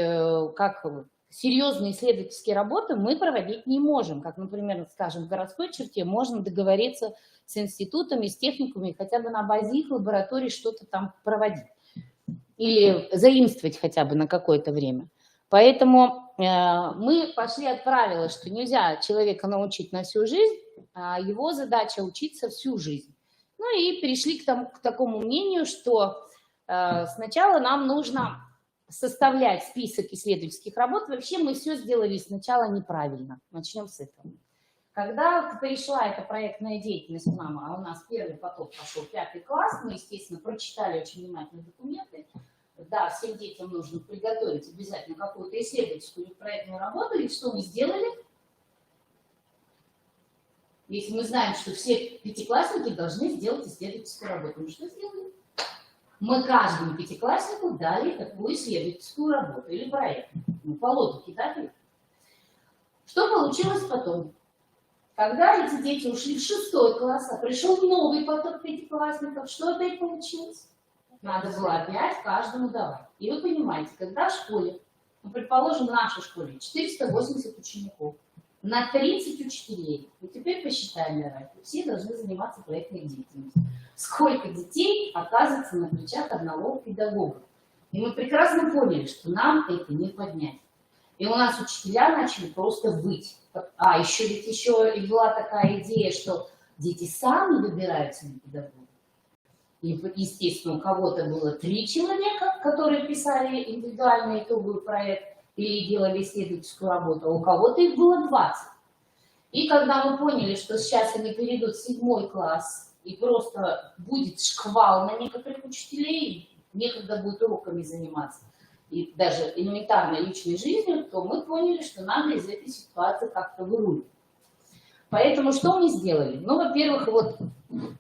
как серьезные исследовательские работы мы проводить не можем, как, например, скажем, в городской черте можно договориться с институтами, с техникумами, хотя бы на базе их лабораторий что-то там проводить или заимствовать хотя бы на какое-то время. Поэтому мы пошли от правила, что нельзя человека научить на всю жизнь, а его задача учиться всю жизнь. Ну и перешли к такому мнению, что сначала нам нужно составлять список исследовательских работ. Вообще мы все сделали сначала неправильно. Начнем с этого. Когда пришла эта проектная деятельность к нам, а у нас первый поток пошел 5 класс, мы, естественно, прочитали очень внимательно документы. Да, всем детям нужно приготовить обязательно какую-то исследовательскую или проектную работу. И что мы сделали? Если мы знаем, что все пятиклассники должны сделать исследовательскую работу, мы что сделали? Мы каждому пятикласснику дали такую исследовательскую работу или проект. Ну, по логике, да? Что получилось потом? Когда эти дети ушли в 6 класс, а пришел новый поток пятиклассников, что опять получилось? Надо было опять каждому давать. И вы понимаете, когда в школе, ну, предположим, в нашей школе 480 учеников, на 30 учителей, и теперь посчитаем, давайте, все должны заниматься проектной деятельностью. Сколько детей оказывается на плечах одного педагога? И мы прекрасно поняли, что нам это не поднять. И у нас учителя начали просто выть. А еще ведь и была такая идея, что дети сами выбираются на педагога. И, естественно, у кого-то было 3 человека, которые писали индивидуальный итоговый проект или делали исследовательскую работу, а у кого-то их было 20. И когда мы поняли, что сейчас они перейдут в 7 класс, и просто будет шквал на некоторых учителей, некогда будет уроками заниматься, и даже элементарной личной жизнью, то мы поняли, что надо из этой ситуации как-то выруливать. Поэтому что мы сделали? Ну, во-первых, вот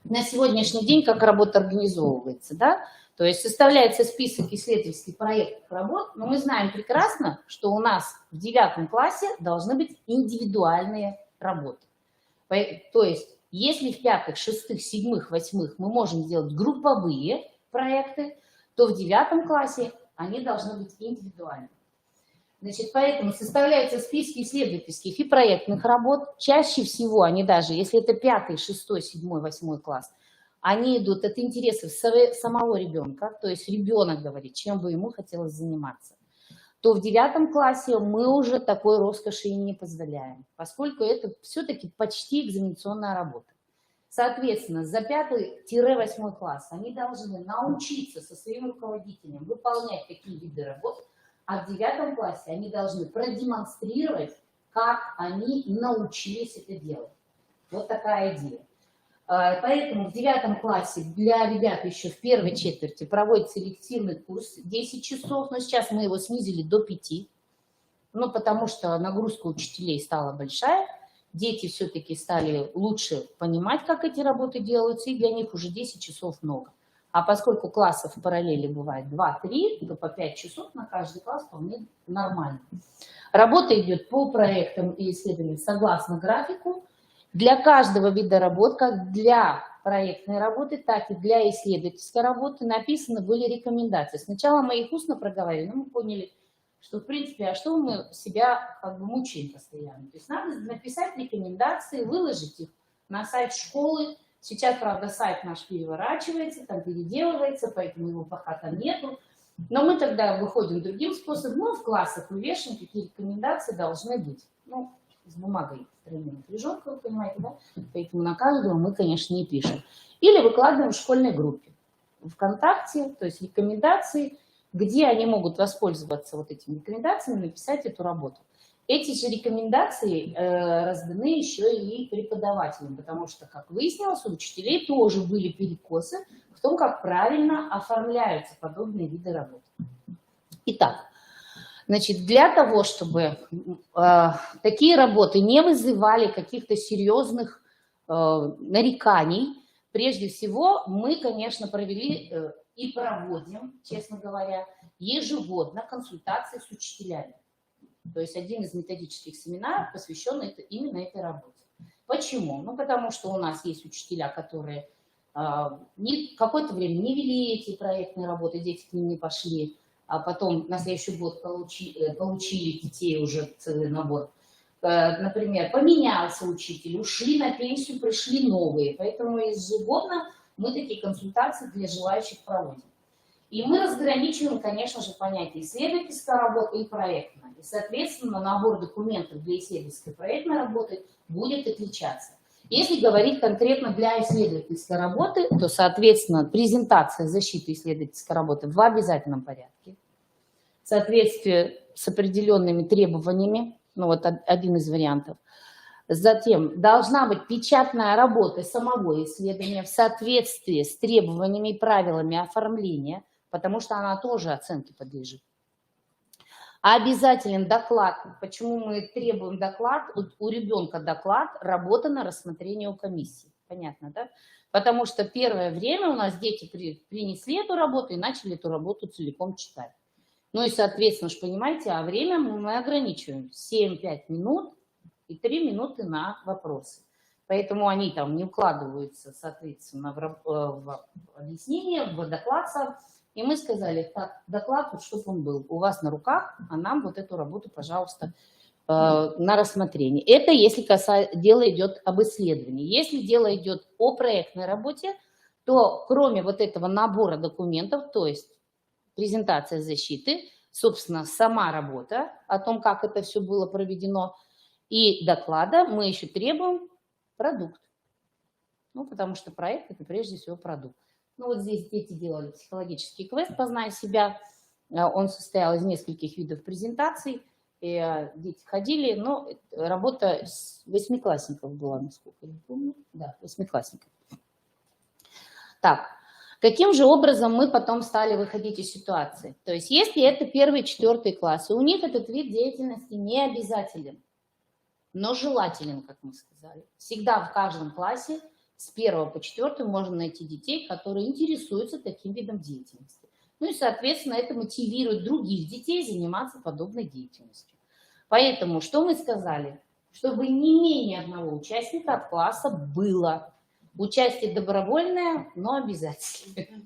на сегодняшний день как работа организовывается, да? То есть составляется список исследовательских проектов работ, но мы знаем прекрасно, что у нас в 9 классе должны быть индивидуальные работы. То есть если в 5, 6, 7, 8 мы можем сделать групповые проекты, то в 9 классе они должны быть индивидуальны. Значит, поэтому составляются списки исследовательских и проектных работ. Чаще всего они даже, если это 5, 6, 7, 8 класс, они идут от интересов самого ребенка, то есть ребенок говорит, чем бы ему хотелось заниматься, то в 9 классе мы уже такой роскоши им не позволяем, поскольку это все-таки почти экзаменационная работа. Соответственно, за 5-8 класс они должны научиться со своим руководителем выполнять такие виды работ, а в 9 классе они должны продемонстрировать, как они научились это делать. Вот такая идея. Поэтому в 9 классе для ребят еще в первой четверти проводится лективный курс 10 часов, но сейчас мы его снизили до 5. Ну, потому что нагрузка учителей стала большая, дети все-таки стали лучше понимать, как эти работы делаются, и для них уже 10 часов много. А поскольку классов в параллели бывает 2-3, то по 5 часов на каждый класс вполне нормально. Работа идет по проектам и исследованиям согласно графику. Для каждого вида работ, как для проектной работы, так и для исследовательской работы, написаны были рекомендации. Сначала мы их устно проговаривали, но мы поняли, что, в принципе, а что мы себя как бы мучаем постоянно. То есть надо написать рекомендации, выложить их на сайт школы. Сейчас, правда, сайт наш переворачивается, там переделывается, поэтому его пока там нету. Но мы тогда выходим другим способом. Мы в классах вывешиваем, какие рекомендации должны быть. Ну, с бумагой тройной напряженкой, вы понимаете, да? Поэтому на каждого мы, конечно, не пишем. Или выкладываем в школьной группе. ВКонтакте, то есть рекомендации, где они могут воспользоваться вот этими рекомендациями, написать эту работу. Эти же рекомендации разданы еще и преподавателям, потому что, как выяснилось, у учителей тоже были перекосы в том, как правильно оформляются подобные виды работ. Итак, значит, для того, чтобы такие работы не вызывали каких-то серьезных нареканий, прежде всего мы, конечно, провели и проводим, честно говоря, ежегодно консультации с учителями. То есть один из методических семинаров посвящен именно этой работе. Почему? Ну, потому что у нас есть учителя, которые какое-то время не вели эти проектные работы, дети к ним не пошли, а потом на следующий год получили детей уже целый набор. Например, поменялся учитель, ушли на пенсию, пришли новые. Поэтому ежегодно мы такие консультации для желающих проводим. И мы разграничиваем, конечно же, понятие исследовательская работа и проектная. И, соответственно, набор документов для исследовательской и проектной работы будет отличаться. Если говорить конкретно для исследовательской работы, то, соответственно, презентация защиты исследовательской работы в обязательном порядке, в соответствии с определенными требованиями, ну вот один из вариантов. Затем должна быть печатная работа самого исследования в соответствии с требованиями и правилами оформления, потому что она тоже оценке подлежит. Обязателен доклад. Почему мы требуем доклад? У ребенка доклад, работа на рассмотрение у комиссии. Понятно, да? Потому что первое время у нас дети принесли эту работу и начали эту работу целиком читать. Ну и, соответственно, же понимаете, а время мы ограничиваем. 7-5 минут и 3 минуты на вопросы. Поэтому они там не укладываются, соответственно, в объяснение, в доклад сам. И мы сказали, так, доклад, вот, чтобы он был у вас на руках, а нам вот эту работу, пожалуйста, на рассмотрение. Это если дело идет об исследовании. Если дело идет о проектной работе, то кроме вот этого набора документов, то есть презентация защиты, собственно, сама работа о том, как это все было проведено, и доклада, мы еще требуем продукт. Ну, потому что проект – это прежде всего продукт. Ну, вот здесь дети делали психологический квест «Познай себя». Он состоял из нескольких видов презентаций. И дети ходили, но работа с 8-классников была, насколько я помню. Да, 8-классников. Так, каким же образом мы потом стали выходить из ситуации? То есть, если это 1-4 классы, у них этот вид деятельности не обязателен, но желателен, как мы сказали. Всегда в каждом классе с 1 по 4 можно найти детей, которые интересуются таким видом деятельности. Ну и, соответственно, это мотивирует других детей заниматься подобной деятельностью. Поэтому, что мы сказали? Чтобы не менее одного участника от класса было. Участие добровольное, но обязательное.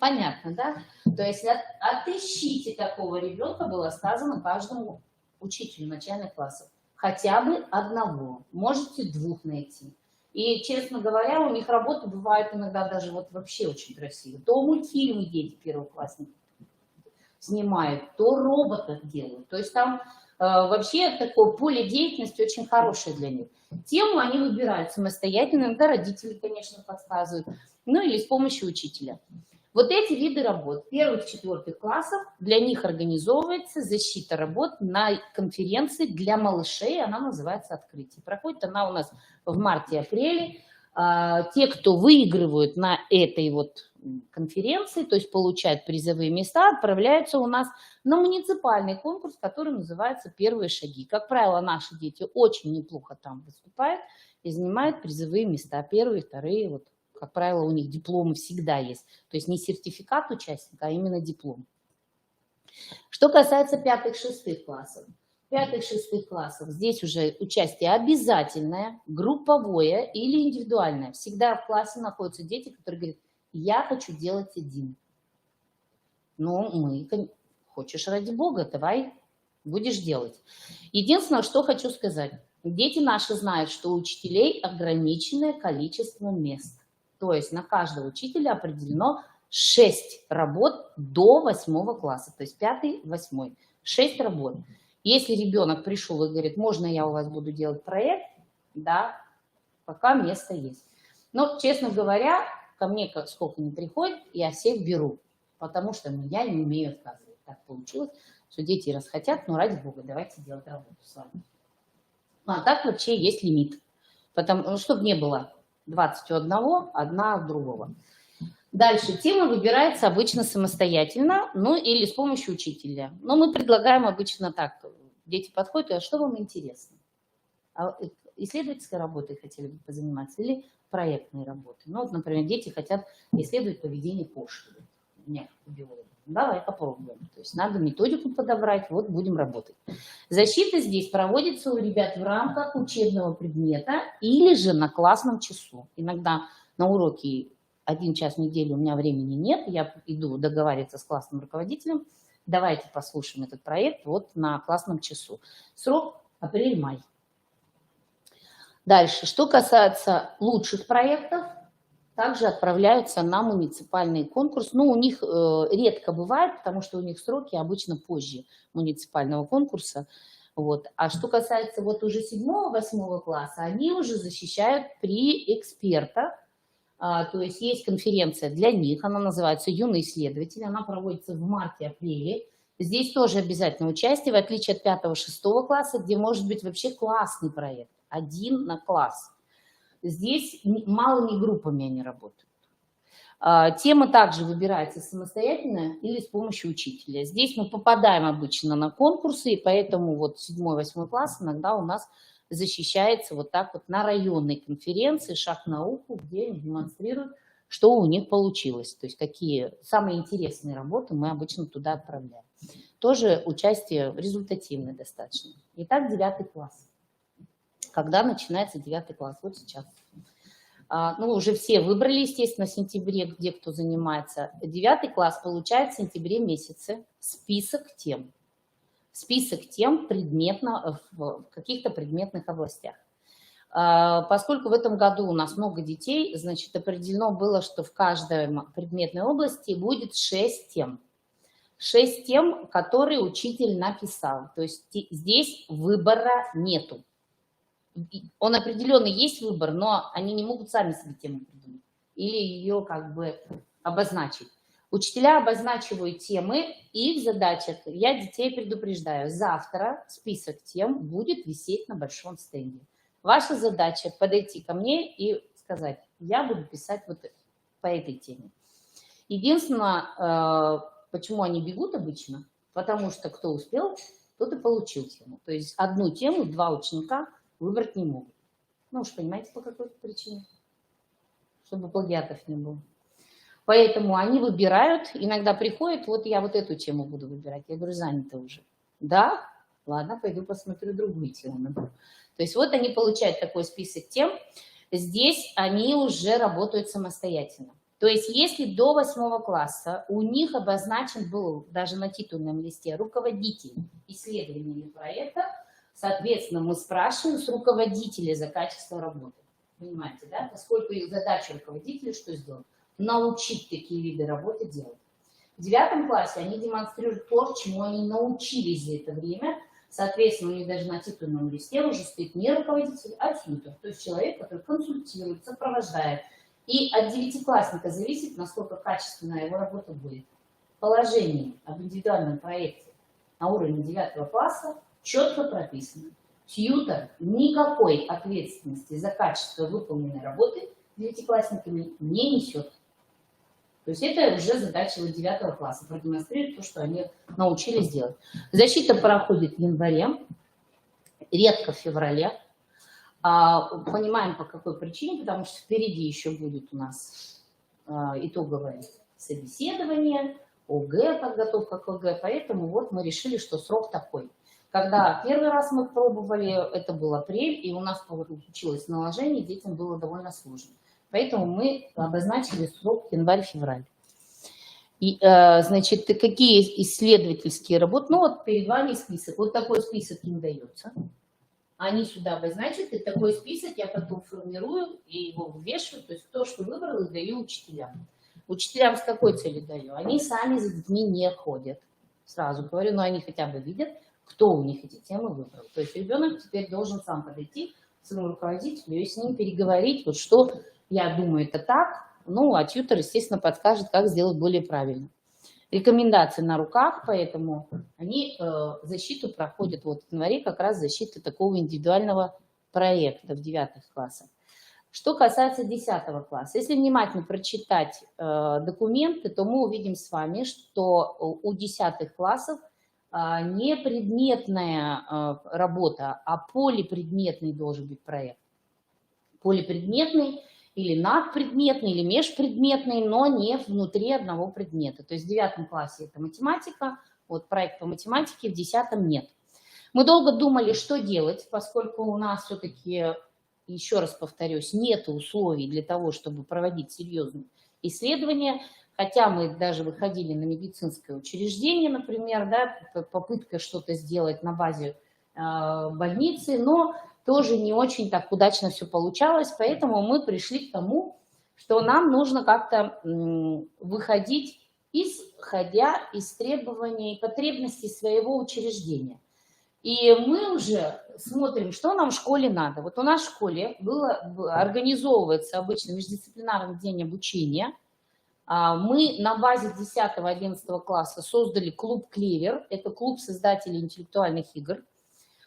Понятно, да? То есть отыщите такого ребенка, было сказано каждому учителю начальных классов. Хотя бы одного, можете 2 найти. И, честно говоря, у них работы бывают иногда даже вот вообще очень красивые. То мультфильмы дети первоклассники снимают, то роботов делают. То есть там вообще такое поле деятельности очень хорошее для них. Тему они выбирают самостоятельно, иногда родители, конечно, подсказывают, ну или с помощью учителя. Вот эти виды работ 1-4 классов, для них организовывается защита работ на конференции для малышей, она называется «Открытие». Проходит она у нас в марте-апреле. Те, кто выигрывают на этой вот конференции, то есть получают призовые места, отправляются у нас на муниципальный конкурс, который называется «Первые шаги». Как правило, наши дети очень неплохо там выступают и занимают призовые места, первые, вторые, вот, как правило, у них дипломы всегда есть. То есть не сертификат участника, а именно диплом. Что касается 5-6 классов. 5-6 классов здесь уже участие обязательное, групповое или индивидуальное. Всегда в классе находятся дети, которые говорят: я хочу делать один. Ну, хочешь, ради бога, давай, будешь делать. Единственное, что хочу сказать. Дети наши знают, что у учителей ограниченное количество мест. То есть на каждого учителя определено 6 работ до 8 класса. То есть 5-8. 6 работ. Если ребенок пришел и говорит: можно я у вас буду делать проект? Да, пока место есть. Но, честно говоря, ко мне сколько не приходит, я всех беру, потому что я не умею отказывать. Так получилось, что дети раз хотят, но ради бога, давайте делать работу с вами. А так вообще есть лимит, чтобы не было 20 у одного, одна у другого. Дальше тема выбирается обычно самостоятельно, ну или с помощью учителя. Но мы предлагаем обычно так. Дети подходят: а что вам интересно? Исследовательской работой хотели бы позаниматься или проектной работой? Ну вот, например, дети хотят исследовать поведение кошек. Нет, биологи. Давай попробуем. То есть надо методику подобрать, вот будем работать. Защита здесь проводится у ребят в рамках учебного предмета или же на классном часу. Иногда на уроке 1 час в неделю у меня времени нет, я иду договариваться с классным руководителем, давайте послушаем этот проект вот на классном часу. Срок апрель-май. Дальше, что касается лучших проектов, также отправляются на муниципальный конкурс. Ну, у них редко бывает, потому что у них сроки обычно позже муниципального конкурса. Вот. А что касается вот уже 7-8 класса, они уже защищают при экспертах. То есть есть конференция для них, она называется «Юный исследователь», она проводится в марте-апреле. Здесь тоже обязательно участие, в отличие от 5-6 класса, где может быть вообще классный проект, один на класс. Здесь малыми группами они работают. Тема также выбирается самостоятельно или с помощью учителя. Здесь мы попадаем обычно на конкурсы, и поэтому вот 7-8 класс иногда у нас защищается вот так вот на районной конференции «Шаг в науку», где они демонстрируют, что у них получилось. То есть какие самые интересные работы мы обычно туда отправляем. Тоже участие результативное достаточно. Итак, 9 класс. Когда начинается 9 класс? Вот сейчас. Ну, уже все выбрали, естественно, в сентябре, где кто занимается. 9 класс получает в сентябре месяце список тем. Список тем в каких-то предметных областях. Поскольку в этом году у нас много детей, значит, определено было, что в каждой предметной области будет 6 тем. 6 тем, которые учитель написал. То есть здесь выбора нету. Он определенный есть выбор, но они не могут сами себе тему придумать или ее как бы обозначить. Учителя обозначивают темы, их задача, я детей предупреждаю, завтра список тем будет висеть на большом стенде. Ваша задача подойти ко мне и сказать: я буду писать вот по этой теме. Единственное, почему они бегут обычно, потому что кто успел, тот и получил тему. То есть одну тему 2 ученика выбрать не могут. Ну уж понимаете, по какой причине? Чтобы плагиатов не было. Поэтому они выбирают, иногда приходят: вот я вот эту тему буду выбирать. Я говорю: занято уже. Да? Ладно, пойду посмотрю другую тему. То есть вот они получают такой список тем. Здесь они уже работают самостоятельно. То есть если до 8 класса у них обозначен был даже на титульном листе руководитель исследования или проекта, соответственно, мы спрашиваем с руководителя за качество работы. Понимаете, да? Поскольку их задача руководителя что сделать? Научить такие виды работы делать. В 9 классе они демонстрируют то, чему они научились за это время. Соответственно, у них даже на титульном листе уже стоит не руководитель, а тьютор. То есть человек, который консультирует, сопровождает. И от 9-классника зависит, насколько качественная его работа будет. Положение об индивидуальном проекте на уровне 9 класса четко прописано. Тьютор никакой ответственности за качество выполненной работы 9-классниками не несет. То есть это уже задача вот 9 класса, продемонстрировать то, что они научились делать. Защита проходит в январе, редко в феврале. Понимаем, по какой причине, потому что впереди еще будет у нас итоговое собеседование, ОГЭ, подготовка к ОГЭ, поэтому вот мы решили, что срок такой. Когда первый раз мы пробовали, это был апрель, и у нас получилось наложение, детям было довольно сложно. Поэтому мы обозначили срок январь-февраль. И, значит, какие исследовательские работы? Ну вот перед вами список. Вот такой список им дается. Они сюда обозначат, и такой список я потом формирую и его вывешиваю. То есть то, что выбрал, и даю учителям. Учителям с какой целью даю? Они сами за детьми не ходят. Сразу говорю, но они хотя бы видят, кто у них эти темы выбрал. То есть ребенок теперь должен сам подойти к своему руководителю и с ним переговорить, вот что я думаю, это так, ну, а тьютор, естественно, подскажет, как сделать более правильно. Рекомендации на руках, поэтому они защиту проходят вот в январе, как раз защита такого индивидуального проекта в 9 классах. Что касается 10 класса, если внимательно прочитать документы, то мы увидим с вами, что у 10 классов не предметная работа, а полипредметный должен быть проект. Полипредметный или надпредметный, или межпредметный, но не внутри одного предмета. То есть в 9 классе это математика, вот проект по математике, в 10 нет. Мы долго думали, что делать, поскольку у нас все-таки, еще раз повторюсь, нет условий для того, чтобы проводить серьезные исследования. Хотя мы даже выходили на медицинское учреждение, например, да, попытка что-то сделать на базе больницы, но тоже не очень так удачно все получалось, поэтому мы пришли к тому, что нам нужно как-то выходить, исходя из требований и потребностей своего учреждения. И мы уже смотрим, что нам в школе надо. Вот у нас в школе организовывается обычно междисциплинарный день обучения. Мы на базе 10-11 класса создали клуб «Клевер». Это клуб создателей интеллектуальных игр.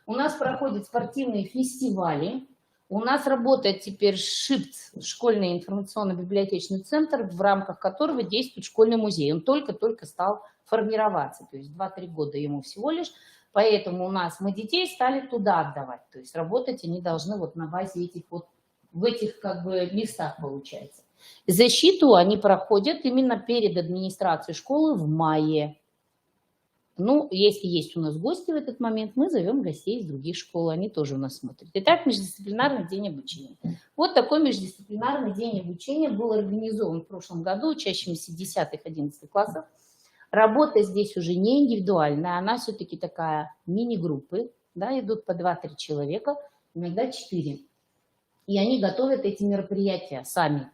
У нас проходят спортивные фестивали. У нас работает теперь ШИПЦ, школьный информационно-библиотечный центр, в рамках которого действует школьный музей. Он только-только стал формироваться, то есть 2-3 года ему всего лишь. Поэтому у нас мы детей стали туда отдавать. То есть работать они должны вот на базе этих вот, в этих как бы местах получается. Защиту они проходят именно перед администрацией школы в мае. Ну, если есть у нас гости в этот момент, мы зовем гостей из других школ, они тоже у нас смотрят. Итак, междисциплинарный день обучения. Вот такой междисциплинарный день обучения был организован в прошлом году учащимися 10-11 классов. Работа здесь уже не индивидуальная, она все-таки такая мини-группы, да, идут по 2-3 человека, иногда 4. И они готовят эти мероприятия сами,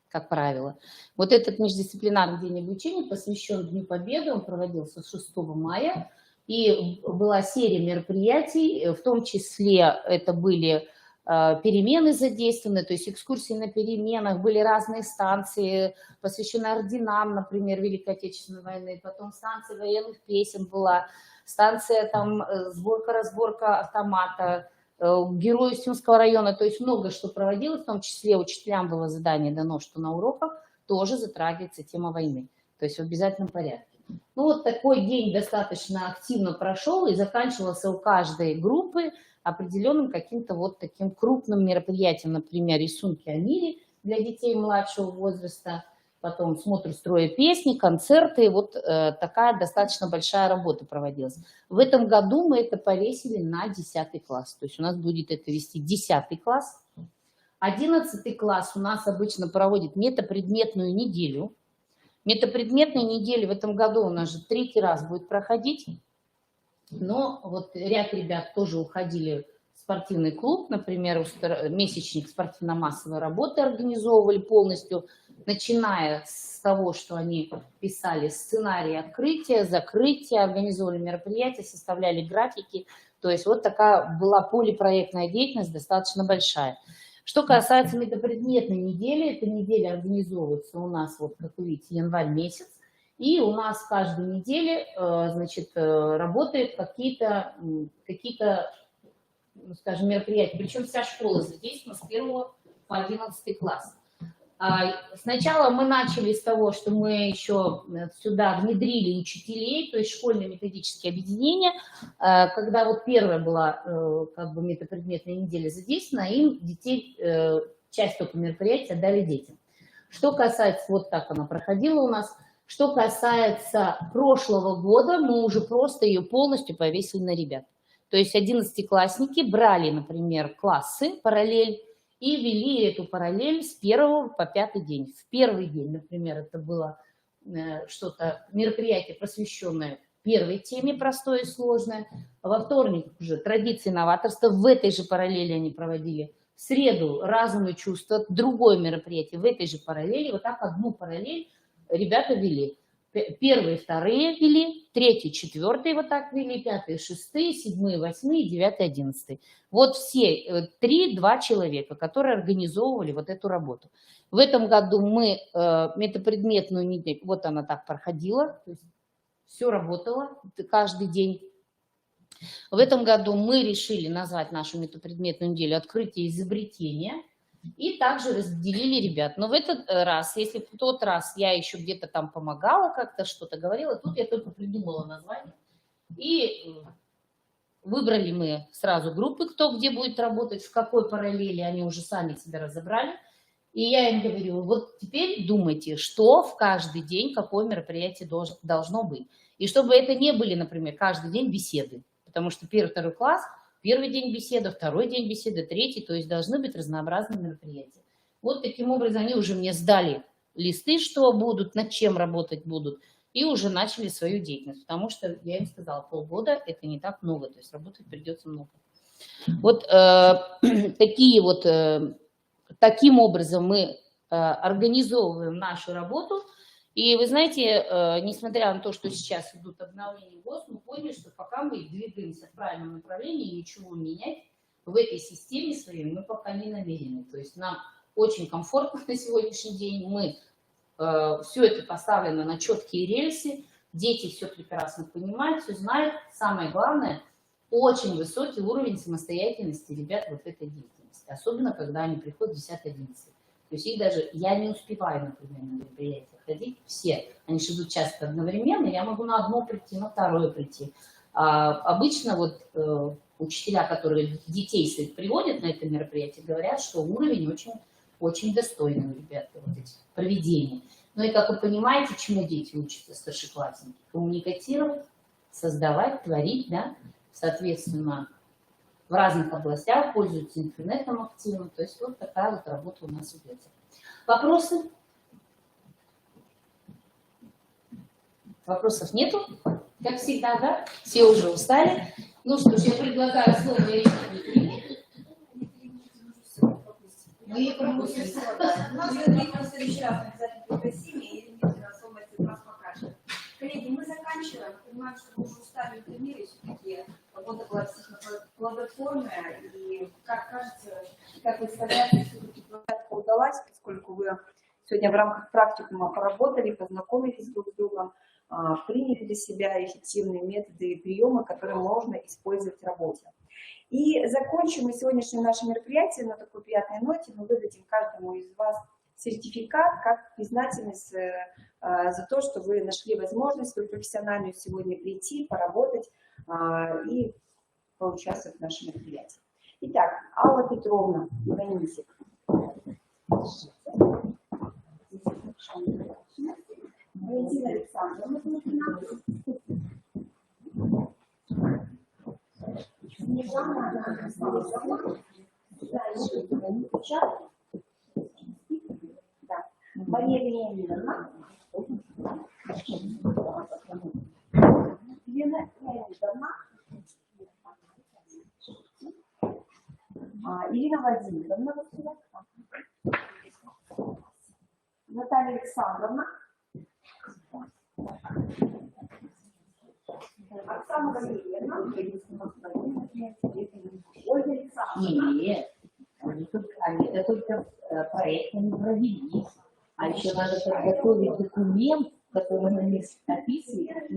как правило. Вот этот междисциплинарный день обучения посвящен Дню Победы, он проводился 6 мая, и была серия мероприятий, в том числе это были перемены задействованы, то есть экскурсии на переменах, были разные станции, посвященные орденам, например, Великой Отечественной войны, потом станция военных песен была, станция там сборка-разборка автомата, герою Устюжского района, то есть много что проводилось, в том числе учителям было задание дано, что на уроках тоже затрагивается тема войны, то есть в обязательном порядке. Ну вот такой день достаточно активно прошел и заканчивался у каждой группы определенным каким-то вот таким крупным мероприятием, например, рисунки о мире для детей младшего возраста, потом смотр строя песни, концерты, вот такая достаточно большая работа проводилась. В этом году мы это повесили на 10 класс, то есть у нас будет это вести 10 класс. 11 класс у нас обычно проводит метапредметную неделю. Метапредметная неделя в этом году у нас же 3-й раз будет проходить. Но вот ряд ребят тоже уходили в спортивный клуб, например, месячник спортивно-массовой работы организовывали полностью, начиная с того, что они писали сценарий открытия, закрытия, организовывали мероприятия, составляли графики. То есть вот такая была полипроектная деятельность достаточно большая. Что касается метапредметной недели, эта неделя организовывается у нас, вот как вы видите, январь месяц. И у нас каждую неделю, значит, работают какие-то, ну, скажем, мероприятия. Причем вся школа задействована с 1 по 11 класс. Сначала мы начали с того, что мы еще сюда внедрили учителей, то есть школьные методические объединения. Когда вот первая была как бы метапредметная неделя задействована, им детей, часть только мероприятия отдали детям. Что касается, вот так она проходила у нас, что касается прошлого года, мы уже просто ее полностью повесили на ребят. То есть 11-классники брали, например, классы, параллель, и вели эту параллель с 1 по 5 день. В первый день, например, это было что-то, мероприятие, посвященное первой теме, простое и сложное. А во вторник уже традиции новаторства, в этой же параллели они проводили. В среду разум и чувства, другое мероприятие, в этой же параллели. Вот так одну параллель ребята вели. Первые, вторые вели, третьи, четвертые вот так вели, пятые, шестые, седьмые, восьмые, девятые, одиннадцатые. Вот все 3-2 человека, которые организовывали вот эту работу. В этом году мы метапредметную неделю, вот она так проходила, то есть все работало каждый день. В этом году мы решили назвать нашу метапредметную неделю «Открытие изобретения». И также разделили ребят. Но в этот раз, если в тот раз я еще где-то там помогала, как-то что-то говорила, тут я только придумала название. И выбрали мы сразу группы, кто где будет работать, в какой параллели, они уже сами себя разобрали. И я им говорю, вот теперь думайте, что в каждый день, какое мероприятие должно быть. И чтобы это не были, например, каждый день беседы. Потому что 1-2 класс... Первый день беседы, второй день беседы, третий, то есть должны быть разнообразные мероприятия. Вот таким образом они уже мне сдали листы, что будут, над чем работать будут, и уже начали свою деятельность, потому что я им сказала, полгода это не так много, то есть работать придется много. Вот таким образом мы организовываем нашу работу. И вы знаете, несмотря на то, что сейчас идут обновления ГОС, мы поняли, что пока мы двигаемся в правильном направлении, ничего менять в этой системе своей мы пока не намерены. То есть нам очень комфортно на сегодняшний день, мы все это поставлено на четкие рельсы, дети все прекрасно понимают, все знают. Самое главное, очень высокий уровень самостоятельности ребят вот в этой деятельности, особенно когда они приходят в 10-11. То есть их даже, я не успеваю, например, на мероприятия ходить, все. Они же идут часто одновременно, я могу на одно прийти, на второе прийти. Обычно вот учителя, которые детей своих приводят на это мероприятие, говорят, что уровень очень, очень достойный у ребят вот этих проведений. Ну и как вы понимаете, чему дети учатся, старшеклассники? Коммуникатировать, создавать, творить, да, соответственно, в разных областях, пользуются интернетом активно. То есть вот такая вот работа у нас ведется. Вопросы? Вопросов нету? Как всегда, да? Все уже устали. Ну что ж, я предлагаю слово Ирине. Мы пропустим. Нас в следующий раз обязательно пригласим, и Ирина особо нас покажет. Коллеги, мы заканчиваем. Понимаем, что мы уже устали интервью, все-таки работа была действительно плодотворная. И, как кажется, как вы сказали, все-таки площадка удалась, поскольку вы сегодня в рамках практикума поработали, познакомились друг с другом, приняли для себя эффективные методы и приемы, которые можно использовать в работе. И закончим мы сегодняшнее наше мероприятие на такой приятной ноте. Мы выдадим каждому из вас сертификат как признательность за то, что вы нашли возможность свою профессиональную сегодня прийти, поработать и поучаствовать в нашем мероприятии. Итак, Алла Петровна, Ванисик. Валентина Александровна, Снежана Александровна, Валерия Леонидовна, Елена Леонидовна, Ирина Владимировна, Наталья Александровна, Оксана Валерьевна, Ольга Александровна. Нет, это только проект не провели. А еще надо подготовить документ, который на них описывает,